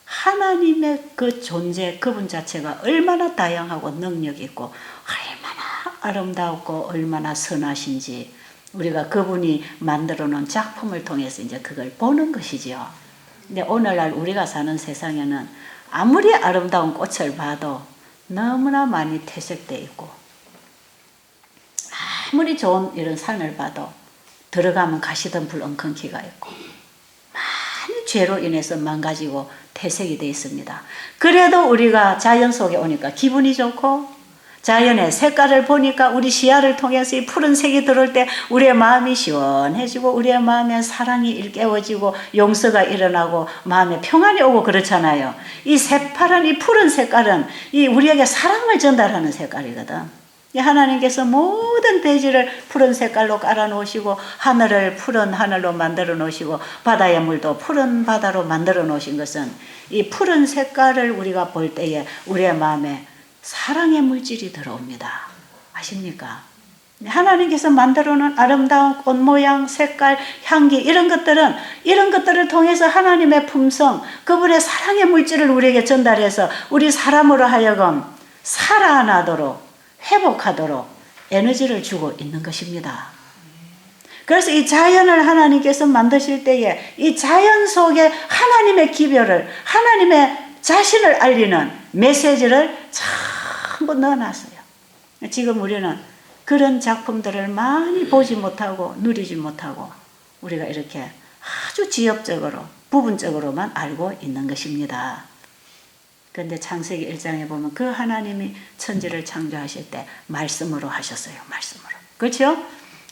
Speaker 1: 하나님의 그 존재, 그분 자체가 얼마나 다양하고 능력이 있고 얼마나 아름다웠고 얼마나 선하신지 우리가 그분이 만들어 놓은 작품을 통해서 이제 그걸 보는 것이지요. 근데 오늘날 우리가 사는 세상에는 아무리 아름다운 꽃을 봐도 너무나 많이 퇴색되어 있고 아무리 좋은 이런 산을 봐도 들어가면 가시덤불 엉겅퀴가 있고 많은 죄로 인해서 망가지고 퇴색이 되어 있습니다. 그래도 우리가 자연 속에 오니까 기분이 좋고 자연의 색깔을 보니까 우리 시야를 통해서 이 푸른색이 들어올 때 우리의 마음이 시원해지고 우리의 마음에 사랑이 일깨워지고 용서가 일어나고 마음에 평안이 오고 그렇잖아요. 이 새파란 이 푸른 색깔은 이 우리에게 사랑을 전달하는 색깔이거든. 하나님께서 모든 대지를 푸른 색깔로 깔아 놓으시고 하늘을 푸른 하늘로 만들어 놓으시고 바다의 물도 푸른 바다로 만들어 놓으신 것은 이 푸른 색깔을 우리가 볼 때에 우리의 마음에 사랑의 물질이 들어옵니다. 아십니까? 하나님께서 만들어 놓은 아름다운 꽃 모양, 색깔, 향기 이런 것들을 통해서 하나님의 품성, 그분의 사랑의 물질을 우리에게 전달해서 우리 사람으로 하여금 살아나도록 회복하도록 에너지를 주고 있는 것입니다. 그래서 이 자연을 하나님께서 만드실 때에 이 자연 속에 하나님의 기별을, 하나님의 자신을 알리는 메시지를 전부 넣어놨어요. 지금 우리는 그런 작품들을 많이 보지 못하고 누리지 못하고 우리가 이렇게 아주 지엽적으로 부분적으로만 알고 있는 것입니다. 그런데 창세기 1장에 보면 그 하나님이 천지를 창조하실 때 말씀으로 하셨어요. 말씀으로. 그렇죠?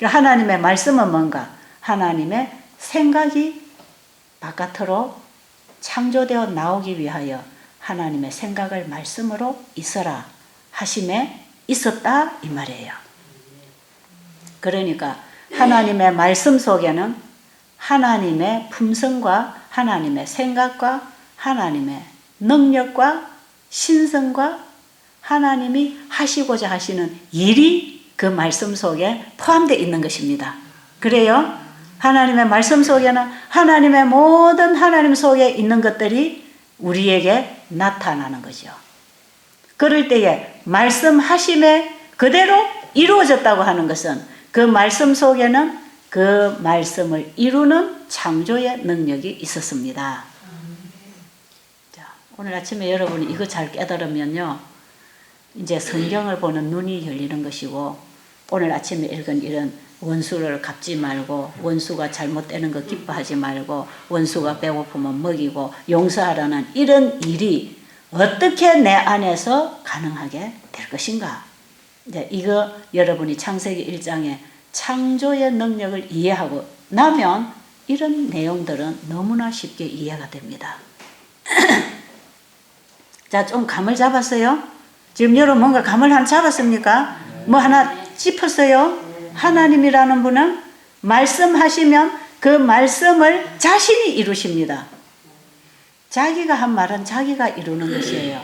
Speaker 1: 하나님의 말씀은 뭔가? 하나님의 생각이 바깥으로 창조되어 나오기 위하여 하나님의 생각을 말씀으로 있어라 하심에 있었다 이 말이에요. 그러니까 하나님의 말씀 속에는 하나님의 품성과 하나님의 생각과 하나님의 능력과 신성과 하나님이 하시고자 하시는 일이 그 말씀 속에 포함되어 있는 것입니다. 그래요? 하나님의 말씀 속에는 하나님의 모든 하나님 속에 있는 것들이 우리에게 나타나는 거죠. 그럴 때에 말씀하심에 그대로 이루어졌다고 하는 것은 그 말씀 속에는 그 말씀을 이루는 창조의 능력이 있었습니다. 자, 오늘 아침에 여러분이 이거 잘 깨달으면요, 이제 성경을 보는 눈이 열리는 것이고, 오늘 아침에 읽은 이런 원수를 갚지 말고, 원수가 잘못되는 거 기뻐하지 말고, 원수가 배고프면 먹이고 용서하라는 이런 일이 어떻게 내 안에서 가능하게 될 것인가? 이제 이거 여러분이 창세기 1장에 창조의 능력을 이해하고 나면 이런 내용들은 너무나 쉽게 이해가 됩니다. 자, 좀 감을 잡았어요? 지금 여러분 뭔가 감을 하나 잡았습니까? 뭐 하나 짚었어요? 하나님이라는 분은 말씀하시면 그 말씀을 자신이 이루십니다. 자기가 한 말은 자기가 이루는 것이에요.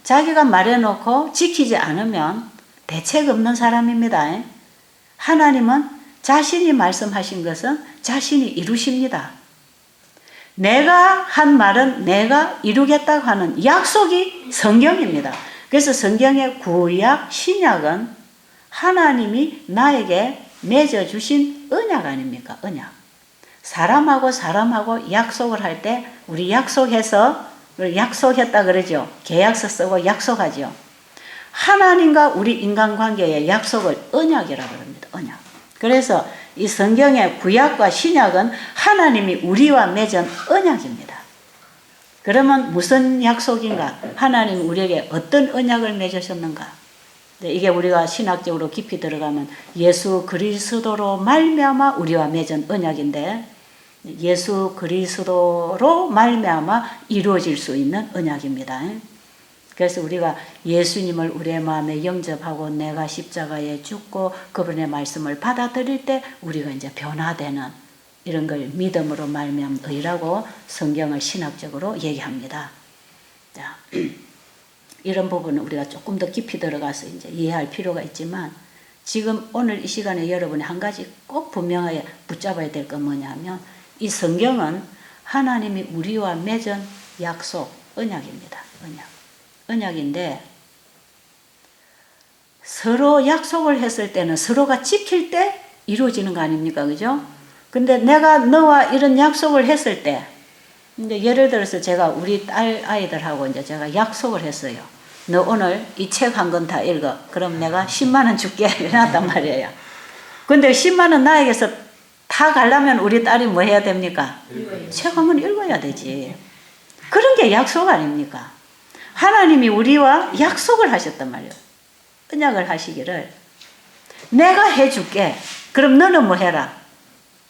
Speaker 1: 자기가 말해놓고 지키지 않으면 대책 없는 사람입니다. 하나님은 자신이 말씀하신 것은 자신이 이루십니다. 내가 한 말은 내가 이루겠다고 하는 약속이 성경입니다. 그래서 성경의 구약, 신약은 하나님이 나에게 맺어주신 언약 아닙니까? 언약. 사람하고 약속을 할 때 우리 약속해서 약속했다 그러죠. 계약서 쓰고 약속하죠. 하나님과 우리 인간관계의 약속을 언약이라고 합니다. 언약. 그래서 이 성경의 구약과 신약은 하나님이 우리와 맺은 언약입니다. 그러면 무슨 약속인가? 하나님이 우리에게 어떤 언약을 맺으셨는가? 이게 우리가 신학적으로 깊이 들어가면 예수 그리스도로 말미암아 우리와 맺은 언약인데, 예수 그리스도로 말미암아 이루어질 수 있는 언약입니다. 그래서 우리가 예수님을 우리의 마음에 영접하고 내가 십자가에 죽고 그분의 말씀을 받아들일 때 우리가 이제 변화되는 이런 걸 믿음으로 말미암은 의라고 성경을 신학적으로 얘기합니다. 자, 이런 부분은 우리가 조금 더 깊이 들어가서 이제 이해할 필요가 있지만, 지금 오늘 이 시간에 여러분이 한 가지 꼭 분명하게 붙잡아야 될 건 뭐냐면, 이 성경은 하나님이 우리와 맺은 약속, 언약입니다. 언약인데, 서로 약속을 했을 때는 서로가 지킬 때 이루어지는 거 아닙니까? 그죠? 근데 내가 너와 이런 약속을 했을 때, 이제 예를 들어서 제가 우리 딸 아이들하고 이제 제가 약속을 했어요. 너 오늘 이 책 한 권 다 읽어. 그럼 내가 10만 원 줄게. 이랬단 말이에요. 근데 10만 원 나에게서 다 가려면 우리 딸이 뭐 해야 됩니까? 책 한 권 읽어야 되지. 그런 게 약속 아닙니까? 하나님이 우리와 약속을 하셨단 말이에요. 언약을 하시기를 내가 해줄게. 그럼 너는 뭐 해라?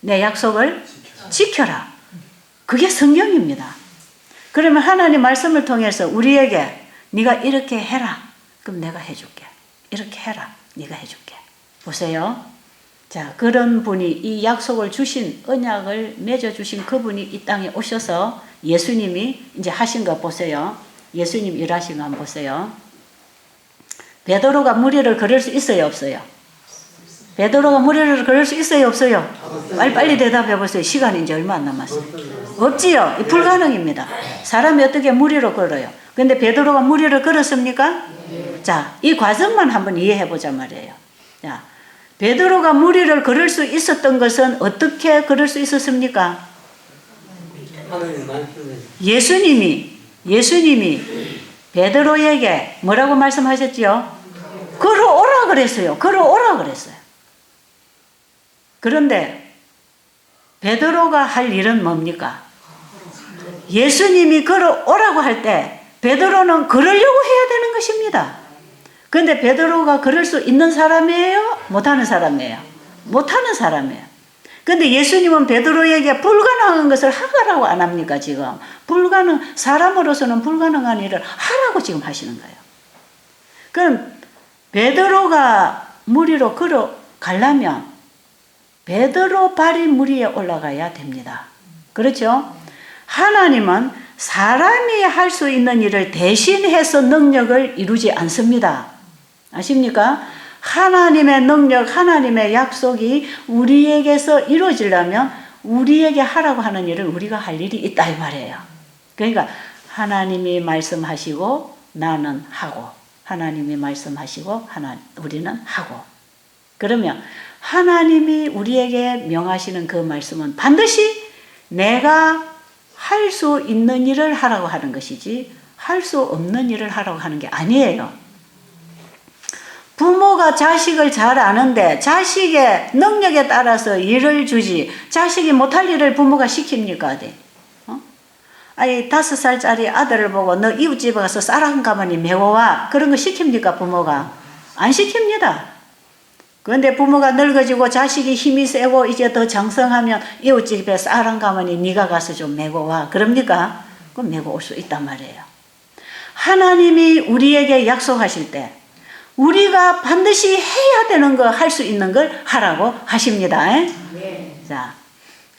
Speaker 1: 내 약속을 지켜라. 그게 성경입니다. 그러면 하나님 말씀을 통해서 우리에게 네가 이렇게 해라. 그럼 내가 해줄게. 이렇게 해라. 네가 해줄게. 보세요. 자, 그런 분이 이 약속을 주신, 언약을 맺어주신 그분이 이 땅에 오셔서 예수님이 이제 하신 거 보세요. 예수님 일하신 거 한번 보세요. 베드로가 무리를 걸을 수 있어요, 없어요? 베드로가 무리를 걸을 수 있어요, 없어요? 빨리 대답해 보세요. 시간이 이제 얼마 안 남았어요. 없지요? 불가능입니다. 사람이 어떻게 무리로 걸어요? 근데 베드로가 무리를 걸었습니까? 자, 이 과정만 한번 이해해 보자 말이에요. 자, 베드로가 무리를 걸을 수 있었던 것은 어떻게 걸을 수 있었습니까? 예수님이 베드로에게 뭐라고 말씀하셨지요? 걸어오라 그랬어요. 걸어오라 그랬어요. 그런데 베드로가 할 일은 뭡니까? 예수님이 걸어오라고 할 때 베드로는 걸으려고 해야 되는 것입니다. 그런데 베드로가 걸을 수 있는 사람이에요? 못하는 사람이에요? 못하는 사람이에요. 그런데 예수님은 베드로에게 불가능한 것을 하라고 안 합니까 지금? 사람으로서는 불가능한 일을 하라고 지금 하시는 거예요. 그럼 베드로가 무리로 걸어가려면 베드로 발이 물 위에 올라가야 됩니다. 그렇죠? 하나님은 사람이 할 수 있는 일을 대신해서 능력을 이루지 않습니다. 아십니까? 하나님의 능력, 하나님의 약속이 우리에게서 이루어지려면 우리에게 하라고 하는 일을 우리가 할 일이 있다 이 말이에요. 그러니까 하나님이 말씀하시고 나는 하고, 하나님이 말씀하시고 우리는 하고. 그러면 하나님이 우리에게 명하시는 그 말씀은 반드시 내가 할 수 있는 일을 하라고 하는 것이지 할 수 없는 일을 하라고 하는 게 아니에요. 부모가 자식을 잘 아는데 자식의 능력에 따라서 일을 주지 자식이 못할 일을 부모가 시킵니까? 아니 5살짜리 아들을 보고 너 이웃집에 가서 쌀 한 가마니 메고 와. 그런 거 시킵니까? 부모가? 안 시킵니다. 그런데 부모가 늙어지고 자식이 힘이 세고 이제 더 장성하면 이웃집에 쌀 한 가마니 네가 가서 좀 메고 와. 그럽니까? 그럼 메고 올 수 있단 말이에요. 하나님이 우리에게 약속하실 때 우리가 반드시 해야 되는 거, 할 수 있는 걸 하라고 하십니다. 네. 자,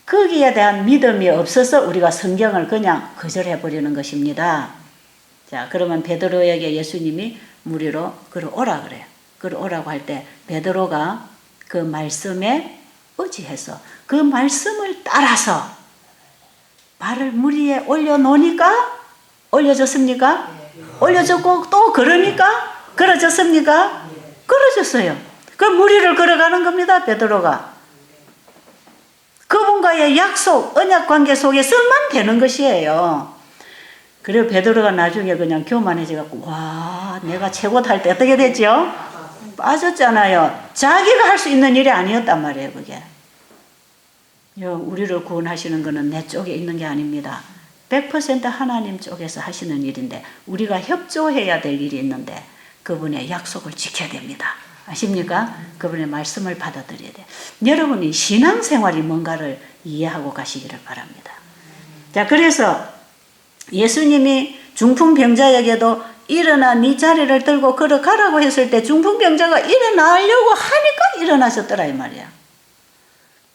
Speaker 1: 거기에 대한 믿음이 없어서 우리가 성경을 그냥 거절해버리는 것입니다. 자, 그러면 베드로에게 예수님이 무리로 걸어오라 그래요. 걸어오라고 할 때 베드로가 그 말씀에 의지해서 그 말씀을 따라서 발을 물 위에 올려놓으니까 올려졌습니까? 올려졌고 또 걸으니까 걸어졌습니까? 걸어졌어요. 그럼 무리를 걸어가는 겁니다. 베드로가. 그분과의 약속, 언약 관계 속에서만 되는 것이에요. 그리고 베드로가 나중에 그냥 교만해져갖고 와 내가 최고다 할 때 어떻게 됐죠? 빠졌잖아요. 자기가 할 수 있는 일이 아니었단 말이에요. 그게. 우리를 구원하시는 것은 내 쪽에 있는 게 아닙니다. 100% 하나님 쪽에서 하시는 일인데 우리가 협조해야 될 일이 있는데 그분의 약속을 지켜야 됩니다. 아십니까? 그분의 말씀을 받아들여야 돼요. 여러분이 신앙생활이 뭔가를 이해하고 가시기를 바랍니다. 자, 그래서 예수님이 중풍병자에게도 일어나 네 자리를 들고 걸어가라고 했을 때 중풍병자가 일어나려고 하니까 일어나셨더라 이 말이야.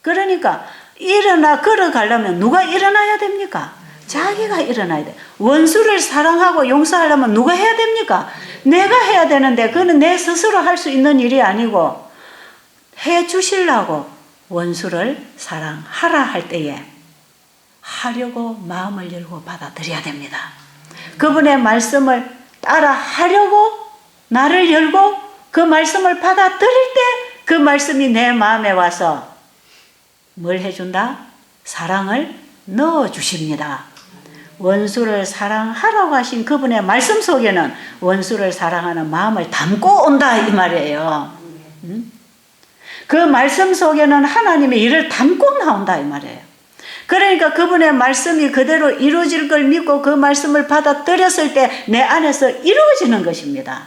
Speaker 1: 그러니까 일어나 걸어가려면 누가 일어나야 됩니까? 자기가 일어나야 돼. 원수를 사랑하고 용서하려면 누가 해야 됩니까? 내가 해야 되는데 그는 내 스스로 할 수 있는 일이 아니고 해 주시려고 원수를 사랑하라 할 때에 하려고 마음을 열고 받아들여야 됩니다. 그분의 말씀을 따라 하려고 나를 열고 그 말씀을 받아들일 때 그 말씀이 내 마음에 와서 뭘 해준다? 사랑을 넣어주십니다. 원수를 사랑하라고 하신 그분의 말씀 속에는 원수를 사랑하는 마음을 담고 온다 이 말이에요. 그 말씀 속에는 하나님의 일을 담고 나온다 이 말이에요. 그러니까 그분의 말씀이 그대로 이루어질 걸 믿고 그 말씀을 받아들였을 때 내 안에서 이루어지는 것입니다.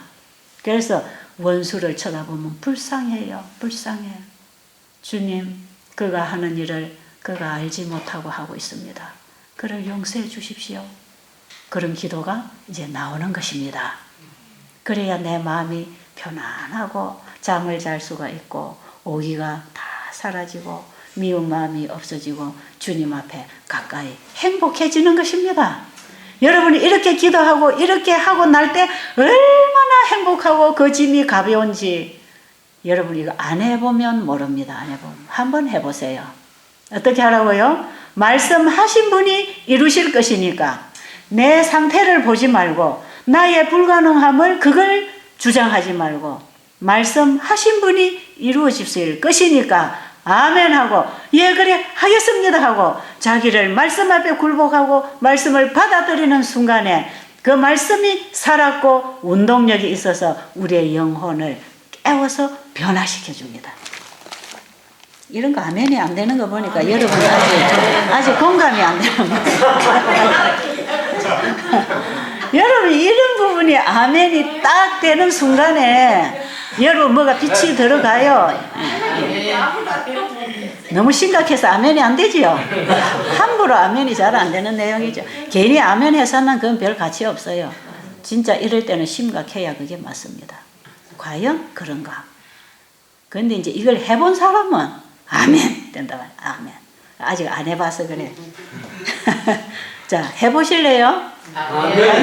Speaker 1: 그래서 원수를 쳐다보면 불쌍해요. 불쌍해요. 주님, 그가 하는 일을 그가 알지 못하고 하고 있습니다. 그를 용서해 주십시오. 그런 기도가 이제 나오는 것입니다. 그래야 내 마음이 편안하고 잠을 잘 수가 있고 오기가 다 사라지고 미운 마음이 없어지고 주님 앞에 가까이 행복해지는 것입니다. 여러분이 이렇게 기도하고 이렇게 하고 날 때 얼마나 행복하고 그 짐이 가벼운지 여러분 이거 안 해보면 모릅니다. 안 해보면 한번 해보세요. 어떻게 하라고요? 말씀하신 분이 이루실 것이니까 내 상태를 보지 말고 나의 불가능함을 그걸 주장하지 말고 말씀하신 분이 이루어질 것이니까 아멘 하고 예 그래 하겠습니다 하고 자기를 말씀 앞에 굴복하고 말씀을 받아들이는 순간에 그 말씀이 살았고 운동력이 있어서 우리의 영혼을 깨워서 변화시켜 줍니다. 이런 거 아멘이 안 되는 거 보니까 여러분 아직 공감이 안 되는 거예요. 여러분 이런 부분이 아멘이 딱 되는 순간에 여러분 뭐가 빛이 들어가요. 너무 심각해서 아멘이 안 되지요. 함부로 아멘이 잘 안 되는 내용이죠. 괜히 아멘 해서는 그건 별 가치 없어요. 진짜 이럴 때는 심각해야 그게 맞습니다. 과연 그런가? 그런데 이제 이걸 해본 사람은 아멘 된다 말이야. 아멘. 아직 안 해봐서 그래. 자, 해보실래요?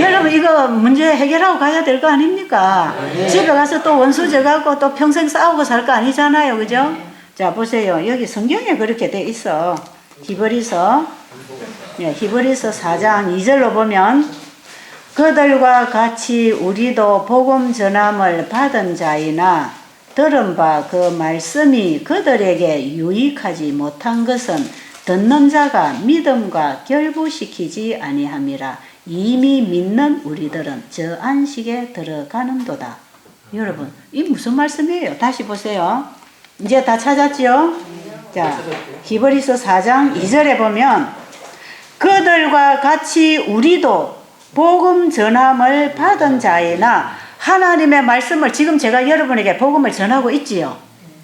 Speaker 1: 여러분 이거 문제 해결하고 가야 될 거 아닙니까? 집에 가서 또 원수 져갖고 또 평생 싸우고 살 거 아니잖아요. 그죠? 자 보세요. 여기 성경에 그렇게 돼 있어. 히브리서 4장 2절로 보면 그들과 같이 우리도 복음 전함을 받은 자이나 들은 바 그 말씀이 그들에게 유익하지 못한 것은 듣는 자가 믿음과 결부시키지 아니함이라. 이미 믿는 우리들은 저 안식에 들어가는도다. 여러분 이 무슨 말씀이에요? 다시 보세요. 이제 다 찾았지요? 자, 히브리서 4장 2절에 보면 그들과 같이 우리도 복음 전함을 받은 자이나 하나님의 말씀을 지금 제가 여러분에게 복음을 전하고 있지요.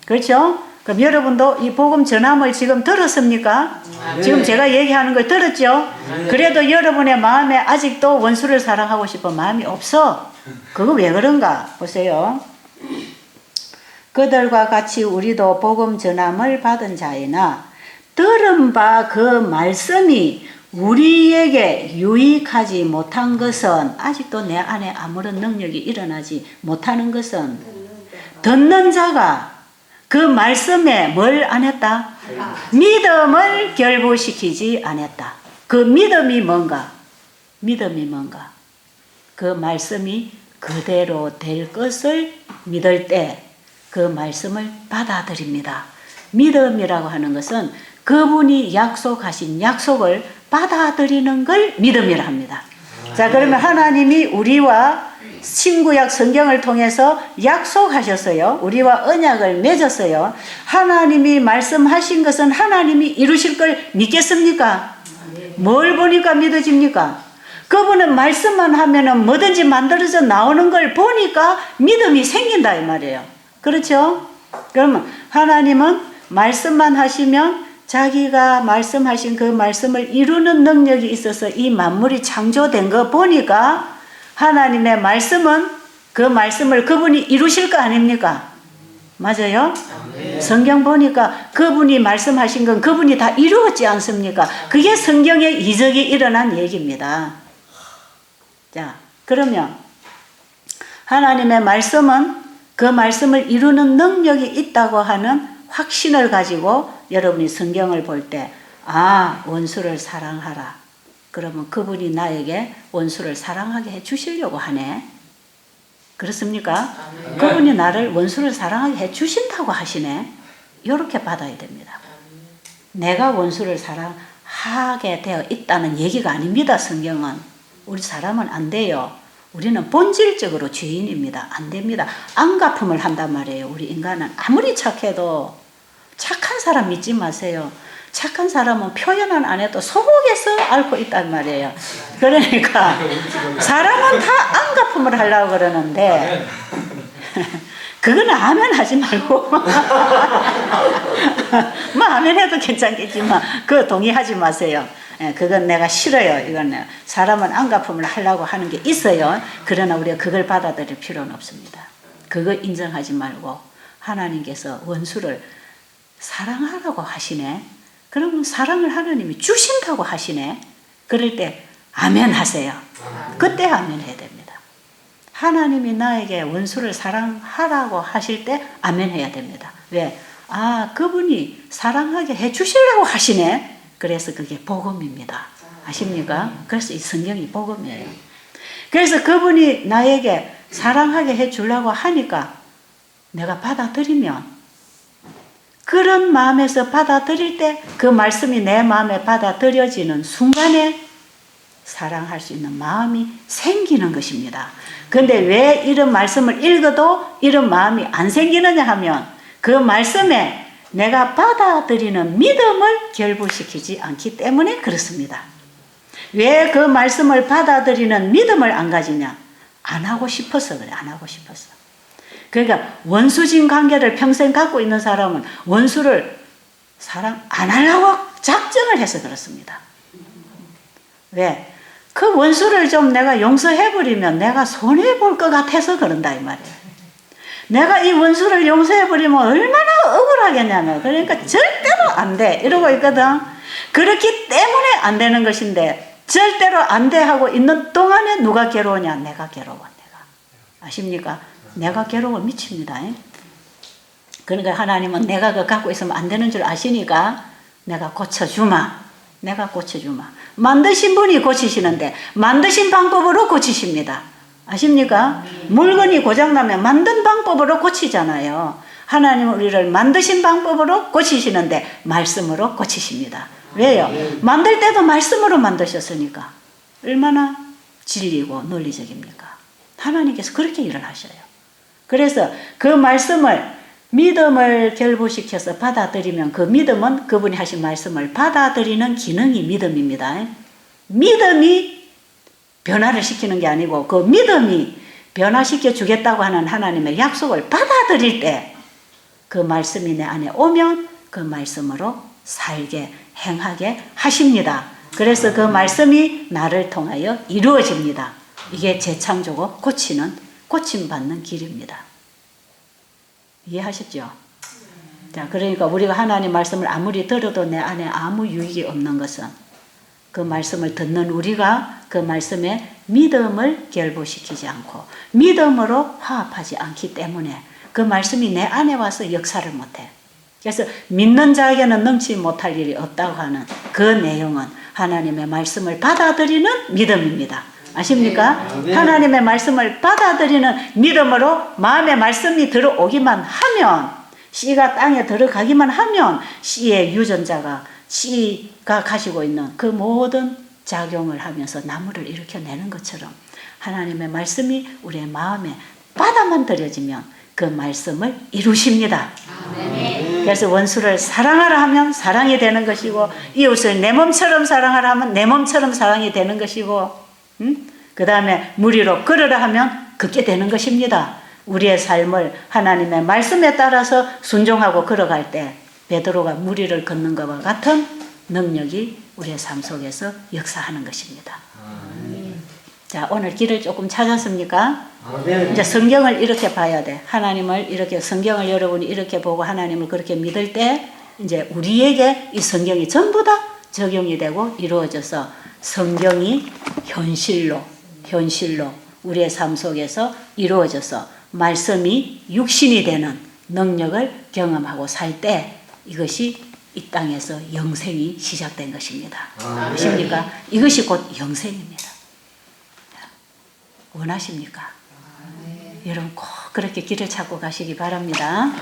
Speaker 1: 그렇죠? 그럼 여러분도 이 복음 전함을 지금 들었습니까? 지금 제가 얘기하는 걸 들었죠? 그래도 여러분의 마음에 아직도 원수를 사랑하고 싶은 마음이 없어. 그거 왜 그런가? 보세요. 그들과 같이 우리도 복음 전함을 받은 자이나 들은 바 그 말씀이 우리에게 유익하지 못한 것은 아직도 내 안에 아무런 능력이 일어나지 못하는 것은 듣는 자가 그 말씀에 뭘 안 했다? 믿음을 결부시키지 않았다. 그 믿음이 뭔가? 믿음이 뭔가? 그 말씀이 그대로 될 것을 믿을 때 그 말씀을 받아들입니다. 믿음이라고 하는 것은 그분이 약속하신 약속을 받아들이는 걸 믿음이라 합니다. 자, 그러면 하나님이 우리와 신구약 성경을 통해서 약속하셨어요. 우리와 언약을 맺었어요. 하나님이 말씀하신 것은 하나님이 이루실 걸 믿겠습니까? 뭘 보니까 믿어집니까? 그분은 말씀만 하면은 뭐든지 만들어져 나오는 걸 보니까 믿음이 생긴다 이 말이에요. 그렇죠? 그러면 하나님은 말씀만 하시면 자기가 말씀하신 그 말씀을 이루는 능력이 있어서 이 만물이 창조된 거 보니까 하나님의 말씀은 그 말씀을 그분이 이루실 거 아닙니까? 맞아요? 성경 보니까 그분이 말씀하신 건 그분이 다 이루었지 않습니까? 그게 성경의 이적이 일어난 얘기입니다. 자, 그러면 하나님의 말씀은 그 말씀을 이루는 능력이 있다고 하는 확신을 가지고 여러분이 성경을 볼 때 원수를 사랑하라. 그러면 그분이 나에게 원수를 사랑하게 해 주시려고 하네. 그렇습니까? 그분이 나를 원수를 사랑하게 해 주신다고 하시네. 이렇게 받아야 됩니다. 내가 원수를 사랑하게 되어 있다는 얘기가 아닙니다. 성경은. 우리 사람은 안 돼요. 우리는 본질적으로 죄인입니다. 안 됩니다. 안갚음을 한단 말이에요. 우리 인간은 아무리 착해도 착한 사람 믿지 마세요. 착한 사람은 표현은 안 해도 속에서 앓고 있단 말이에요. 그러니까 사람은 다 안갚음을 하려고 그러는데 그거는 아멘 하지 말고 뭐 아멘 해도 괜찮겠지만 그거 동의하지 마세요. 그건 내가 싫어요. 이건 사람은 안갚음을 하려고 하는 게 있어요. 그러나 우리가 그걸 받아들일 필요는 없습니다. 그거 인정하지 말고 하나님께서 원수를 사랑하라고 하시네. 그러면 사랑을 하나님이 주신다고 하시네. 그럴 때 아멘 하세요. 그때 아멘 해야 됩니다. 하나님이 나에게 원수를 사랑하라고 하실 때 아멘 해야 됩니다. 왜? 아, 그분이 사랑하게 해 주시려고 하시네. 그래서 그게 복음입니다. 아십니까? 그래서 이 성경이 복음이에요. 그래서 그분이 나에게 사랑하게 해 주려고 하니까 내가 받아들이면, 그런 마음에서 받아들일 때 그 말씀이 내 마음에 받아들여지는 순간에 사랑할 수 있는 마음이 생기는 것입니다. 그런데 왜 이런 말씀을 읽어도 이런 마음이 안 생기느냐 하면 그 말씀에 내가 받아들이는 믿음을 결부시키지 않기 때문에 그렇습니다. 왜 그 말씀을 받아들이는 믿음을 안 가지냐? 안 하고 싶어서 그래. 안 하고 싶어서. 그러니까 원수진 관계를 평생 갖고 있는 사람은 원수를 사랑 안 하려고 작정을 해서 그렇습니다. 왜? 그 원수를 좀 내가 용서해버리면 내가 손해볼 것 같아서 그런다 이 말이에요. 내가 이 원수를 용서해버리면 얼마나 억울하겠냐면, 그러니까 절대로 안 돼 이러고 있거든. 그렇기 때문에 안 되는 것인데 절대로 안 돼 하고 있는 동안에 누가 괴로우냐? 내가 괴로워. 내가. 아십니까? 내가 괴로워 미칩니다. 그러니까 하나님은 내가 그거 갖고 있으면 안 되는 줄 아시니까 내가 고쳐주마. 내가 고쳐주마. 만드신 분이 고치시는데 만드신 방법으로 고치십니다. 아십니까? 물건이 고장나면 만든 방법으로 고치잖아요. 하나님은 우리를 만드신 방법으로 고치시는데 말씀으로 고치십니다. 왜요? 만들 때도 말씀으로 만드셨으니까 얼마나 진리고 논리적입니까? 하나님께서 그렇게 일을 하셔요. 그래서 그 말씀을 믿음을 결부시켜서 받아들이면 그 믿음은 그분이 하신 말씀을 받아들이는 기능이 믿음입니다. 믿음이 변화를 시키는 게 아니고 그 믿음이 변화시켜 주겠다고 하는 하나님의 약속을 받아들일 때 그 말씀이 내 안에 오면 그 말씀으로 살게 행하게 하십니다. 그래서 그 말씀이 나를 통하여 이루어집니다. 이게 재창조고 고침받는 길입니다. 이해하셨죠? 자, 그러니까 우리가 하나님 말씀을 아무리 들어도 내 안에 아무 유익이 없는 것은 그 말씀을 듣는 우리가 그 말씀에 믿음을 결부시키지 않고 믿음으로 화합하지 않기 때문에 그 말씀이 내 안에 와서 역사를 못해. 그래서 믿는 자에게는 능치 못할 일이 없다고 하는 그 내용은 하나님의 말씀을 받아들이는 믿음입니다. 아십니까? 네. 하나님의 말씀을 받아들이는 믿음으로 마음의 말씀이 들어오기만 하면, 씨가 땅에 들어가기만 하면 씨의 유전자가 씨가 가지고 있는 그 모든 작용을 하면서 나무를 일으켜내는 것처럼 하나님의 말씀이 우리의 마음에 받아만 들여지면 그 말씀을 이루십니다. 그래서 원수를 사랑하라 하면 사랑이 되는 것이고 이웃을 내 몸처럼 사랑하라 하면 내 몸처럼 사랑이 되는 것이고 그 다음에 무리로 걸으라 하면 걷게 되는 것입니다. 우리의 삶을 하나님의 말씀에 따라서 순종하고 걸어갈 때 베드로가 무리를 걷는 것과 같은 능력이 우리의 삶 속에서 역사하는 것입니다. 자, 오늘 길을 조금 찾았습니까? 이제 성경을 이렇게 봐야 돼. 하나님을 이렇게, 성경을 여러분이 이렇게 보고 하나님을 그렇게 믿을 때 이제 우리에게 이 성경이 전부 다 적용이 되고 이루어져서 성경이 현실로 우리의 삶 속에서 이루어져서 말씀이 육신이 되는 능력을 경험하고 살 때 이것이 이 땅에서 영생이 시작된 것입니다. 아십니까? 이것이 곧 영생입니다. 원하십니까? 여러분 꼭 그렇게 길을 찾고 가시기 바랍니다.